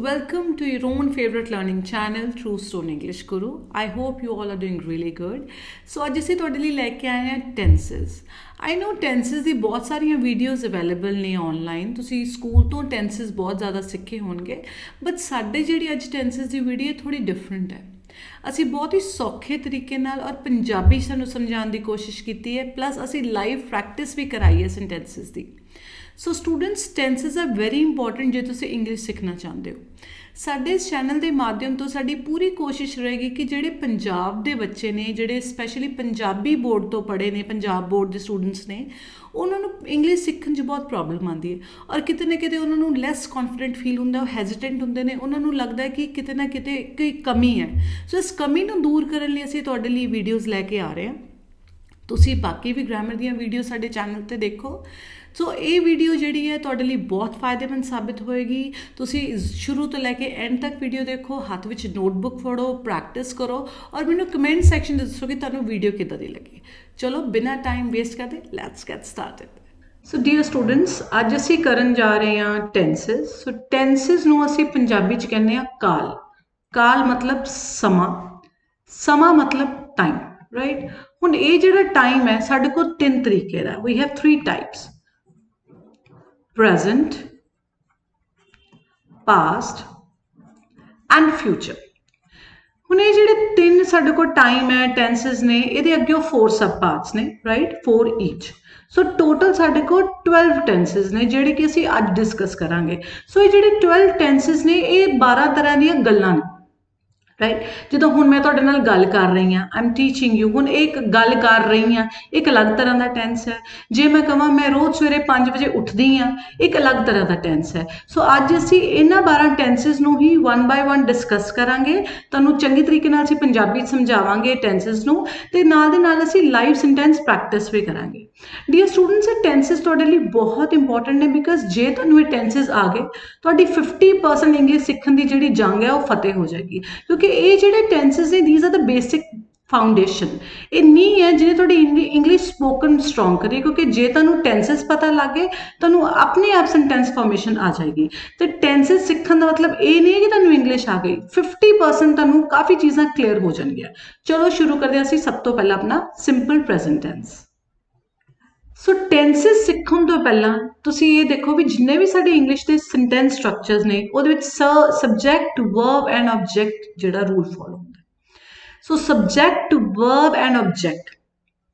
Welcome to your own favorite learning channel, True Stone English Guru. I hope you all are doing really good. So ਅੱਜ ਅਸੀਂ ਤੁਹਾਡੇ ਲਈ ਲੈ ਕੇ ਆਏ ਹਾਂ tenses. I know tenses ਦੀ ਬਹੁਤ ਸਾਰੀਆਂ ਵੀਡੀਓਜ਼ ਅਵੇਲੇਬਲ ਨੇ ਆਨਲਾਈਨ. ਤੁਸੀਂ ਸਕੂਲ ਤੋਂ tenses ਬਹੁਤ ਜ਼ਿਆਦਾ ਸਿੱਖੇ ਹੋਣਗੇ. ਬਟ ਸਾਡੇ ਜਿਹੜੀ ਅੱਜ tenses ਦੀ ਵੀਡੀਓ ਥੋੜੀ ਡਿਫਰੈਂਟ ਹੈ. ਅਸੀਂ ਬਹੁਤ ਹੀ ਸੌਖੇ ਤਰੀਕੇ ਨਾਲ ਔਰ ਪੰਜਾਬੀ ਸਾਨੂੰ ਸਮਝਾਉਣ ਦੀ ਕੋਸ਼ਿਸ਼ ਕੀਤੀ ਹੈ. ਪਲੱਸ ਅਸੀਂ ਲਾਈਵ ਪ੍ਰੈਕਟਿਸ ਵੀ ਕਰਾਈ ਹੈ ਸੈਂਟੈਂਸਸ ਦੀ. So students tenses are very important ਜੇ ਤੁਸੀਂ ਇੰਗਲਿਸ਼ ਸਿੱਖਣਾ ਚਾਹੁੰਦੇ ਹੋ. ਸਾਡੇ ਇਸ ਚੈਨਲ ਦੇ ਮਾਧਿਅਮ ਤੋਂ ਸਾਡੀ ਪੂਰੀ ਕੋਸ਼ਿਸ਼ ਰਹੇਗੀ ਕਿ ਜਿਹੜੇ ਪੰਜਾਬ ਦੇ ਬੱਚੇ ਨੇ, ਜਿਹੜੇ ਸਪੈਸ਼ਲੀ ਪੰਜਾਬੀ ਬੋਰਡ ਤੋਂ ਪੜ੍ਹੇ ਨੇ, ਪੰਜਾਬ ਬੋਰਡ ਦੇ ਸਟੂਡੈਂਟਸ ਨੇ, ਉਹਨਾਂ ਨੂੰ ਇੰਗਲਿਸ਼ ਸਿੱਖਣ 'ਚ ਬਹੁਤ ਪ੍ਰੋਬਲਮ ਆਉਂਦੀ ਹੈ ਔਰ ਕਿਤੇ ਨਾ ਕਿਤੇ ਉਹਨਾਂ ਨੂੰ ਲੈਸ ਕੌਨਫੀਡੈਂਟ ਫੀਲ ਹੁੰਦਾ, ਉਹ ਹੈਜ਼ੀਟੈਂਟ ਹੁੰਦੇ ਨੇ, ਉਹਨਾਂ ਨੂੰ ਲੱਗਦਾ ਹੈ ਕਿ ਕਿਤੇ ਨਾ ਕਿਤੇ ਕੋਈ ਕਮੀ ਹੈ. ਸੋ ਇਸ ਕਮੀ ਨੂੰ ਦੂਰ ਕਰਨ ਲਈ ਅਸੀਂ ਤੁਹਾਡੇ ਲਈ ਵੀਡੀਓਜ਼ ਲੈ ਕੇ ਆ ਰਹੇ ਹਾਂ. ਤੁਸੀਂ ਬਾਕੀ ਵੀ ਗ੍ਰਾਮਰ ਦੀਆਂ ਵੀਡੀਓ ਸਾਡੇ ਚੈਨਲ 'ਤੇ ਦੇਖੋ. ਸੋ ਇਹ ਵੀਡੀਓ ਜਿਹੜੀ ਹੈ ਤੁਹਾਡੇ ਲਈ ਬਹੁਤ ਫਾਇਦੇਮੰਦ ਸਾਬਿਤ ਹੋਏਗੀ. ਤੁਸੀਂ ਸ਼ੁਰੂ ਤੋਂ ਲੈ ਕੇ ਐਂਡ ਤੱਕ ਵੀਡੀਓ ਦੇਖੋ, ਹੱਥ ਵਿੱਚ ਨੋਟਬੁੱਕ ਫੜੋ, ਪ੍ਰੈਕਟਿਸ ਕਰੋ ਔਰ ਮੈਨੂੰ ਕਮੈਂਟ ਸੈਕਸ਼ਨ 'ਚ ਦੱਸੋ ਕਿ ਤੁਹਾਨੂੰ ਵੀਡੀਓ ਕਿੱਦਾਂ ਦੀ ਲੱਗੀ. ਚਲੋ ਬਿਨਾਂ ਟਾਈਮ ਵੇਸਟ ਕਰਦੇ let's get started. So dear students, ਅੱਜ ਅਸੀਂ ਕਰਨ ਜਾ ਰਹੇ ਹਾਂ ਟੈਂਸਸ. ਸੋ ਟੈਂਸਸ ਨੂੰ ਅਸੀਂ ਪੰਜਾਬੀ 'ਚ ਕਹਿੰਦੇ ਹਾਂ ਕਾਲ. ਕਾਲ ਮਤਲਬ ਸਮਾਂ, ਸਮਾਂ ਮਤਲਬ ਟਾਈਮ, ਰਾਈਟ. ਹੁਣ ਇਹ ਜਿਹੜਾ ਟਾਈਮ ਹੈ ਸਾਡੇ ਕੋਲ ਤਿੰਨ ਤਰੀਕੇ ਦਾ. We have 3 types: present, past and future. ਹੁਣ ਇਹ ਜਿਹੜੇ ਤਿੰਨ ਸਾਡੇ ਕੋਲ ਟਾਈਮ ਹੈ, ਟੈਂਸਸ ਨੇ, ਇਹਦੇ ਅੱਗੇ 4 ਸਬ ਪਾਰਟਸ ਨੇ, ਰਾਈਟ, 4 ਈਚ. ਸੋ ਟੋਟਲ ਸਾਡੇ ਕੋਲ 12 ਟੈਂਸਸ ਨੇ ਜਿਹੜੇ ਕਿ ਅਸੀਂ ਅੱਜ ਡਿਸਕਸ ਕਰਾਂਗੇ. ਸੋ ਇਹ ਜਿਹੜੇ 12 ਟੈਂਸਸ ਨੇ ਇਹ 12 ਤਰ੍ਹਾਂ ਦੀਆਂ ਗੱਲਾਂ ਨੇ, ਰਾਈਟ. ਜਦੋਂ ਹੁਣ ਮੈਂ ਤੁਹਾਡੇ ਨਾਲ ਗੱਲ ਕਰ ਰਹੀ ਹਾਂ, ਆਈ ਐਮ ਟੀਚਿੰਗ ਯੂ, ਹੁਣ ਇਹ ਇੱਕ ਗੱਲ ਕਰ ਰਹੀ ਹਾਂ, ਇੱਕ ਅਲੱਗ ਤਰ੍ਹਾਂ ਦਾ ਟੈਂਸ ਹੈ. ਜੇ ਮੈਂ ਕਹਾਂ ਮੈਂ ਰੋਜ਼ ਸਵੇਰੇ 5 ਵਜੇ ਉੱਠਦੀ ਹਾਂ, ਇੱਕ ਅਲੱਗ ਤਰ੍ਹਾਂ ਦਾ ਟੈਂਸ ਹੈ. ਸੋ ਅੱਜ ਅਸੀਂ ਇਹਨਾਂ 12 ਟੈਂਸਸ ਨੂੰ ਹੀ 1 ਬਾਏ 1 ਡਿਸਕਸ ਕਰਾਂਗੇ. ਤੁਹਾਨੂੰ ਚੰਗੀ ਤਰੀਕੇ ਨਾਲ ਅਸੀਂ ਪੰਜਾਬੀ 'ਚ ਸਮਝਾਵਾਂਗੇ ਟੈਂਸਸ ਨੂੰ, ਤੇ ਨਾਲ ਦੇ ਨਾਲ ਅਸੀਂ ਲਾਈਵ ਸੈਂਟੈਂਸ ਪ੍ਰੈਕਟਿਸ ਵੀ ਕਰਾਂਗੇ. ਡੀਅਰ ਸਟੂਡੈਂਟਸ, ਇਹ ਟੈਂਸਸ ਤੁਹਾਡੇ ਲਈ ਬਹੁਤ ਇੰਪੋਰਟੈਂਟ ਨੇ ਬਿਕਾਜ਼ ਜੇ ਤੁਹਾਨੂੰ ਇਹ ਟੈਂਸਸ ਆ ਗਏ, ਤੁਹਾਡੀ 50% ਇੰਗਲਿਸ਼ ਸਿੱਖਣ ਦੀ ਜਿਹੜੀ ਜੰਗ ਹੈ ਉਹ ਫਤਿਹ ਹੋ ਜਾਏਗੀ. ਕਿਉਂਕਿ ਇਹ ਜਿਹੜੇ ਟੈਂਸਸ ਨੇ, these are the basic foundation. ਇਹ ਨਹੀਂ ਹੈ ਜਿਹਨੇ ਤੁਹਾਡੀ ਇੰਗਲਿਸ਼ ਸਪੋਕਨ ਸਟਰੋਂਗ ਕਰੇ, ਕਿਉਂਕਿ ਜੇ ਤੁਹਾਨੂੰ ਟੈਂਸਸ ਪਤਾ ਲੱਗ ਗਏ ਤੁਹਾਨੂੰ ਆਪਣੇ ਆਪ ਸੈਂਟੈਂਸ ਫਾਰਮੇਸ਼ਨ ਆ ਜਾਏਗੀ. ਤੇ ਟੈਂਸਸ ਸਿੱਖਣ ਦਾ ਮਤਲਬ ਇਹ ਨਹੀਂ ਹੈ ਕਿ ਤੁਹਾਨੂੰ ਇੰਗਲਿਸ਼ ਆ ਗਈ, 50% ਤੁਹਾਨੂੰ ਕਾਫੀ ਚੀਜ਼ਾਂ ਕਲੀਅਰ ਹੋ ਜਾਣਗੀਆਂ. ਚਲੋ ਸ਼ੁਰੂ ਕਰਦੇ ਹਾਂ ਅਸੀਂ ਸਭ ਤੋਂ ਪਹਿਲਾਂ ਆਪਣਾ ਸਿੰਪਲ ਪ੍ਰੈਜ਼ੈਂਟ ਟੈਂਸ. ਸੋ ਟੈਂਸਸ ਸਿੱਖਣ ਤੋਂ ਪਹਿਲਾਂ ਤੁਸੀਂ ਇਹ ਦੇਖੋ ਵੀ ਜਿੰਨੇ ਵੀ ਸਾਡੇ ਇੰਗਲਿਸ਼ ਦੇ ਸੈਂਟੈਂਸ ਸਟਰਕਚਰਸ ਨੇ ਉਹਦੇ ਵਿੱਚ ਸਬਜੈਕਟ, ਵਰਬ ਐਂਡ ਆਬਜੈਕਟ ਜਿਹੜਾ ਰੂਲ ਫੋਲੋ ਹੁੰਦਾ. ਸੋ ਸਬਜੈਕਟ, ਵਰਬ ਐਂਡ ਆਬਜੈਕਟ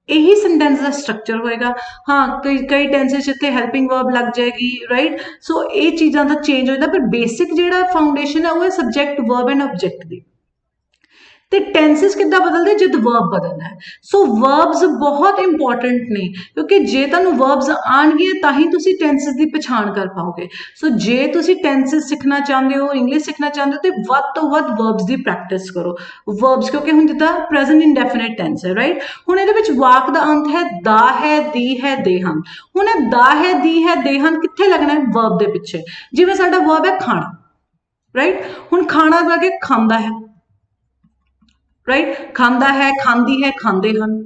ਇਹੀ ਸੈਂਟੈਂਸ ਦਾ ਸਟਰਕਚਰ ਹੋਏਗਾ. ਹਾਂ, ਕਈ ਟੈਂਸਸ ਜਿੱਥੇ ਹੈਲਪਿੰਗ ਵਰਬ ਲੱਗ ਜਾਏਗੀ, ਰਾਈਟ. ਸੋ ਇਹ ਚੀਜ਼ਾਂ ਦਾ ਚੇਂਜ ਹੋ ਜਾਂਦਾ, ਪਰ ਬੇਸਿਕ ਜਿਹੜਾ ਫਾਊਂਡੇਸ਼ਨ ਹੈ ਉਹ ਹੈ ਸਬਜੈਕਟ, ਵਰਬ ਐਂਡ ਆਬਜੈਕਟ ਦੀ. ਤੇ ਟੈਂਸਸ ਕਿੱਦਾਂ ਬਦਲਦੇ? ਜਦ ਵਰਬ ਬਦਲਦਾ ਹੈ. ਸੋ ਵਰਬਸ ਬਹੁਤ ਇੰਪੋਰਟੈਂਟ ਨੇ ਕਿਉਂਕਿ ਜੇ ਤੁਹਾਨੂੰ ਵਰਬਸ ਆਉਣਗੇ ਤਾਂ ਹੀ ਤੁਸੀਂ ਟੈਂਸਸ ਦੀ ਪਛਾਣ ਕਰ ਪਾਓਗੇ. ਸੋ ਜੇ ਤੁਸੀਂ ਟੈਂਸਸ ਸਿੱਖਣਾ ਚਾਹੁੰਦੇ ਹੋ, ਇੰਗਲਿਸ਼ ਸਿੱਖਣਾ ਚਾਹੁੰਦੇ ਹੋ, ਤੇ ਵੱਧ ਤੋਂ ਵੱਧ ਵਰਬਸ ਦੀ ਪ੍ਰੈਕਟਿਸ ਕਰੋ. ਵਰਬਸ ਕਿਉਂਕਿ ਹੁਣ ਜਿੱਦਾਂ ਪ੍ਰੈਜ਼ੈਂਟ ਇੰਡੈਫੀਨਿਟ ਟੈਂਸ ਹੈ, ਰਾਈਟ. ਹੁਣ ਇਹਦੇ ਵਿੱਚ ਵਾਕ ਦਾ ਅੰਤ ਹੈ ਦਾ ਹੈ, ਦੀ ਹੈ, ਦੇ ਹਨ. ਹੁਣ ਇਹ ਦਾ ਹੈ, ਦੀ ਹੈ, ਦੇ ਹਨ ਕਿੱਥੇ ਲੱਗਣਾ ਹੈ? ਵਰਬ ਦੇ ਪਿੱਛੇ. ਜਿਵੇਂ ਸਾਡਾ ਵਰਬ ਹੈ ਖਾਣਾ, ਰਾਈਟ. ਹੁਣ ਖਾਣਾ ਦਾ ਕੇ ਖਾਂਦਾ ਹੈ, ਰਾਈਟ. ਖਾਂਦਾ ਹੈ, ਖਾਂਦੀ ਹੈ, ਖਾਂਦੇ ਹਨ.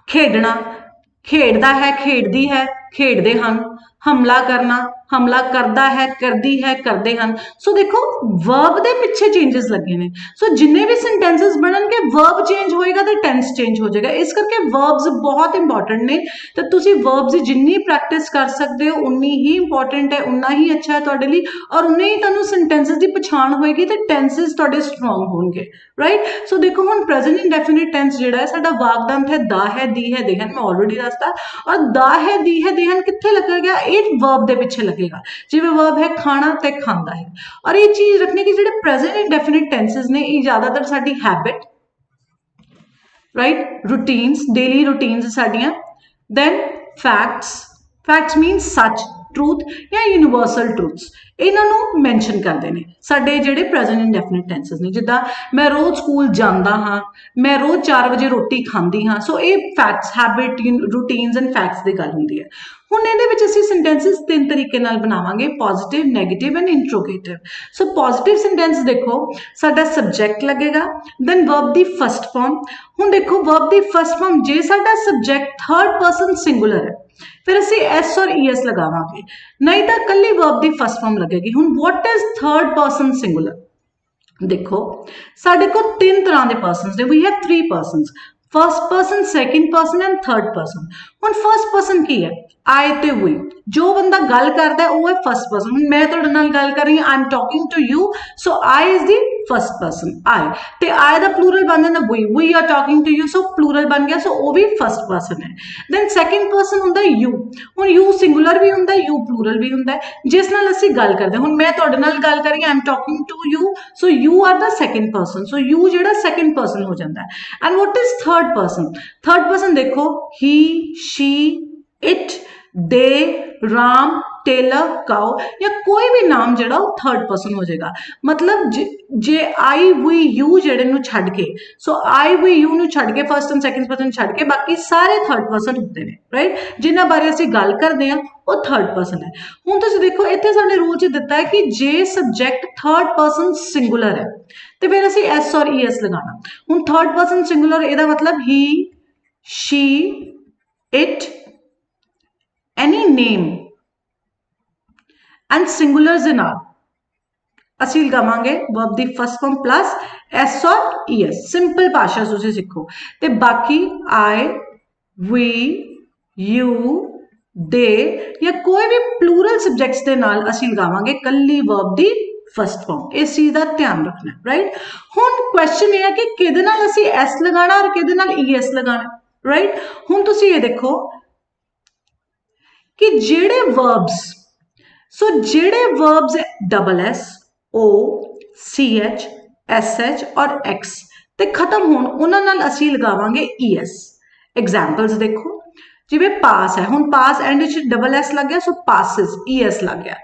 ਖੇਡਣਾ, ਖੇਡਦਾ ਹੈ, ਖੇਡਦੀ ਹੈ, ਖੇਡਦੇ ਹਨ. ਹਮਲਾ ਕਰਨਾ, ਹਮਲਾ ਕਰਦਾ ਹੈ, ਕਰਦੀ ਹੈ, ਕਰਦੇ ਹਨ. ਸੋ ਦੇਖੋ ਵਰਬ ਦੇ ਪਿੱਛੇ ਚੇਂਜਸ ਲੱਗੇ ਨੇ. ਸੋ ਜਿੰਨੇ ਵੀ ਸੈਂਟੈਂਸਸ ਬਣਨਗੇ ਵਰਬ ਚੇਂਜ ਹੋਏਗਾ ਤੇ ਟੈਂਸ ਚੇਂਜ ਹੋ ਜਾਏਗਾ. ਇਸ ਕਰਕੇ ਵਰਬਸ ਬਹੁਤ ਇੰਪੋਰਟੈਂਟ ਨੇ ਤੇ ਤੁਸੀਂ ਵਰਬਸ ਦੀ ਜਿੰਨੀ ਪ੍ਰੈਕਟਿਸ ਕਰ ਸਕਦੇ ਹੋ ਉਨੀ ਹੀ ਇੰਪੋਰਟੈਂਟ ਹੈ, ਉਨਾ ਹੀ ਅੱਛਾ ਹੈ ਤੁਹਾਡੇ ਲਈ ਔਰ ਉਨੇ ਹੀ ਤੁਹਾਨੂੰ ਸੈਂਟੈਂਸਸ ਦੀ ਪਛਾਣ ਹੋਏਗੀ ਤੇ ਟੈਂਸਸ ਤੁਹਾਡੇ ਸਟਰੋਂਗ ਹੋਣਗੇ, ਰਾਈਟ. ਸੋ ਦੇਖੋ ਹੁਣ ਪ੍ਰੈਜ਼ੈਂਟ ਇੰਡੈਫੀਨਿਟ ਟੈਂਸ ਜਿਹੜਾ ਹੈ ਸਾਡਾ ਵਾਕਦੰਤ ਹੈ ਦਾ ਹੈ, ਦੀ ਹੈ, ਦੇ ਹਨ. ਮੈਂ ਆਲਰੇਡੀ ਦੱਸਦਾ. ਔਰ ਦਾ ਹੈ, ਦੀ ਹੈ, ਦੇ ਹਨ ਕਿੱਥੇ ਲੱਗੇਗਾ? ਇਹ ਵਰਬ ਦੇ ਪਿੱਛੇ ਲੱਗੇਗਾ. ਜਿਵੇਂ ਵਰਬ ਹੈ ਖਾਣਾ ਤੇ ਖਾਂਦਾ ਹੈ. ਔਰ ਇਹ ਚੀਜ਼ ਰੱਖਣੀ ਕਿ ਜਿਹੜੇ ਪ੍ਰੈਜ਼ੈਂਟ ਇੰਡੈਫੀਨਿਟ ਟੈਂਸਸ ਨੇ ਇਹ ਜ਼ਿਆਦਾਤਰ ਸਾਡੀ ਹੈਬਿਟ, ਰਾਈਟ, ਰੂਟੀਨਸ, ਡੇਲੀ ਰੂਟੀਨਸ ਸਾਡੀਆਂ, ਦੈਨ ਫੈਕਟਸ, ਫੈਕਟਸ ਮੀਨਸ ਸੱਚ, ਟਰੂਥ ਜਾਂ ਯੂਨੀਵਰਸਲ ਟਰੂਥਸ, ਇਹਨਾਂ ਨੂੰ ਮੈਂਸ਼ਨ ਕਰਦੇ ਨੇ ਸਾਡੇ ਜਿਹੜੇ ਪ੍ਰੈਜ਼ੈਂਟ ਇੰਡੈਫੀਨਿਟ ਟੈਂਸਸ ਨੇ. ਜਿੱਦਾਂ ਮੈਂ ਰੋਜ਼ ਸਕੂਲ ਜਾਂਦਾ ਹਾਂ, ਮੈਂ ਰੋਜ਼ 4 ਵਜੇ ਰੋਟੀ ਖਾਂਦੀ ਹਾਂ. ਸੋ ਇਹ ਫੈਕਟਸ, ਹੈਬਿਟ, ਰੂਟੀਨਸ ਐਂਡ ਫੈਕਟਸ ਦੀ ਗੱਲ ਹੁੰਦੀ ਹੈ. ਹੁਣ ਇਹਦੇ ਵਿੱਚ ਅਸੀਂ ਸੈਂਟੈਂਸਸ ਤਿੰਨ ਤਰੀਕੇ ਨਾਲ ਬਣਾਵਾਂਗੇ, positive, negative and interrogative. So positive sentence ਦੇਖੋ ਸਾਡਾ ਸਬਜੈਕਟ ਲੱਗੇਗਾ, ਦੈਨ ਵਰਬ ਦੀ ਫਸਟ ਫਾਰਮ। ਹੁਣ ਦੇਖੋ ਵਰਬ ਦੀ ਫਸਟ ਫਾਰਮ ਜੇ ਸਾਡਾ ਸਬਜੈਕਟ ਥਰਡ ਪਰਸਨ ਸਿੰਗੂਲਰ ਹੈ ਫਿਰ ਅਸੀਂ ਐਸ ਔਰ ਈਐਸ ਲਗਾਵਾਂਗੇ, ਨਹੀਂ ਤਾਂ ਕੱਲੀ ਵਰਬ ਦੀ ਫਸਟ ਫਾਰਮ ਲੱਗੇਗੀ। ਹੁਣ what is third person singular? ਦੇਖੋ ਸਾਡੇ ਕੋਲ ਤਿੰਨ ਤਰ੍ਹਾਂ ਦੇ ਪਰਸਨਸ ਨੇ, we have 3 persons, first person, second person and third person. ਹੁਣ ਫਸਟ ਪਰਸਨ ਕੀ ਹੈ? ਆਈ ਤੇ ਵੀ। ਜੋ ਬੰਦਾ ਗੱਲ ਕਰਦਾ ਉਹ ਹੈ ਫਸਟ ਪਰਸਨ। ਹੁਣ ਮੈਂ ਤੁਹਾਡੇ ਨਾਲ ਗੱਲ ਕਰ ਰਹੀ ਹਾਂ, I am talking to you, so I is the first person, I. ਤੇ ਆਈ ਦਾ ਪਲੂਰਲ ਬਣ ਜਾਂਦਾ we are talking to you, so plural ਬਣ ਗਿਆ, ਸੋ ਉਹ ਵੀ ਫਸਟ ਪਰਸਨ ਹੈ। ਦੈਨ ਸੈਕਿੰਡ ਪਰਸਨ ਹੁੰਦਾ ਯੂ। ਹੁਣ ਯੂ ਸਿੰਗੂਲਰ ਵੀ ਹੁੰਦਾ, ਯੂ ਪਲੂਰਲ ਵੀ ਹੁੰਦਾ, ਜਿਸ ਨਾਲ ਅਸੀਂ ਗੱਲ ਕਰਦੇ। ਹੁਣ ਮੈਂ ਤੁਹਾਡੇ ਨਾਲ ਗੱਲ ਕਰ ਰਹੀ ਹਾਂ, I am talking to you, so you are the second person, so you ਜਿਹੜਾ ਸੈਕਿੰਡ ਪਰਸਨ ਹੋ ਜਾਂਦਾ ਹੈ। And what is third person? Third person ਦੇਖੋ ਹੀ, ਸ਼ੀ, ਇਟ, ਦੇ, ਰਾਮ, टेलर, काउ या कोई भी नाम ਜਿਹੜਾ ਉਹ थर्ड पर्सन हो जाएगा। मतलब जे आई वी यू ਜਿਹੜੇ ਨੂੰ ਛੱਡ ਕੇ, सो आई वी यू ਨੂੰ ਛੱਡ ਕੇ फर्स्ट एंड सैकेंड पर्सन ਛੱਡ ਕੇ ਬਾਕੀ ਸਾਰੇ थर्ड पर्सन ਹੁੰਦੇ ਨੇ, ਰਾਈਟ। ਜਿਨ੍ਹਾਂ ਬਾਰੇ ਅਸੀਂ ਗੱਲ ਕਰਦੇ ਹਾਂ ਉਹ थर्ड पर्सन ਹੈ। ਹੁਣ ਤੁਸੀਂ ਦੇਖੋ ਇੱਥੇ ਸਾਡੇ ਰੂਲ 'ਚ ਦਿੱਤਾ ਹੈ ਕਿ ਜੇ ਸਬਜੈਕਟ थर्ड पर्सन ਸਿੰਗੂਲਰ ਹੈ ਤੇ ਫਿਰ ਅਸੀਂ ਐਸ ਔਰ ਈ ਐਸ ਲਗਾਉਣਾ। ਹੁਣ थर्ड पर्सन ਸਿੰਗੂਲਰ ਇਹਦਾ ਮਤਲਬ he, she, it, any name and singular ਦੇ ਨਾਲ ਅਸੀਂ ਲਗਾਵਾਂਗੇ ਵਰਬ ਦੀ first form plus S or E S. Simple ਭਾਸ਼ਾ ਤੁਸੀਂ ਸਿੱਖੋ ਤੇ ਬਾਕੀ ਆਈ, ਵੀ, ਯੂ, ਦੇ ਜਾਂ ਕੋਈ ਵੀ ਪਲੂਰਲ ਸਬਜੈਕਟਸ ਦੇ ਨਾਲ ਅਸੀਂ ਲਗਾਵਾਂਗੇ ਕੱਲੀ ਵਰਬ ਦੀ ਫਸਟ ਫਾਰਮ। ਇਸ ਚੀਜ਼ ਦਾ ਧਿਆਨ ਰੱਖਣਾ, ਰਾਈਟ। ਹੁਣ ਕੁਐਸਚਨ ਇਹ ਹੈ ਕਿ ਕਿਹਦੇ ਨਾਲ ਅਸੀਂ ਐਸ ਲਗਾਉਣਾ ਔਰ ਕਿਹਦੇ ਨਾਲ ਈ ਐਸ ਲਗਾਉਣਾ, ਰਾਈਟ। ਹੁਣ ਤੁਸੀਂ ਇਹ ਦੇਖੋ ਕਿ ਜਿਹੜੇ ਵਰਬਸ, सो जेड़े वर्ब्स डबल एस, ओ, सी एच, एस एच और एक्स ते खत्म होण उन्हां नाल असीं लगावांगे ई एस। एग्जाम्पल्स देखो जिवें पास है, हुण पास एंड विच डबल एस लग गया, सो पासिस ई एस लग गया।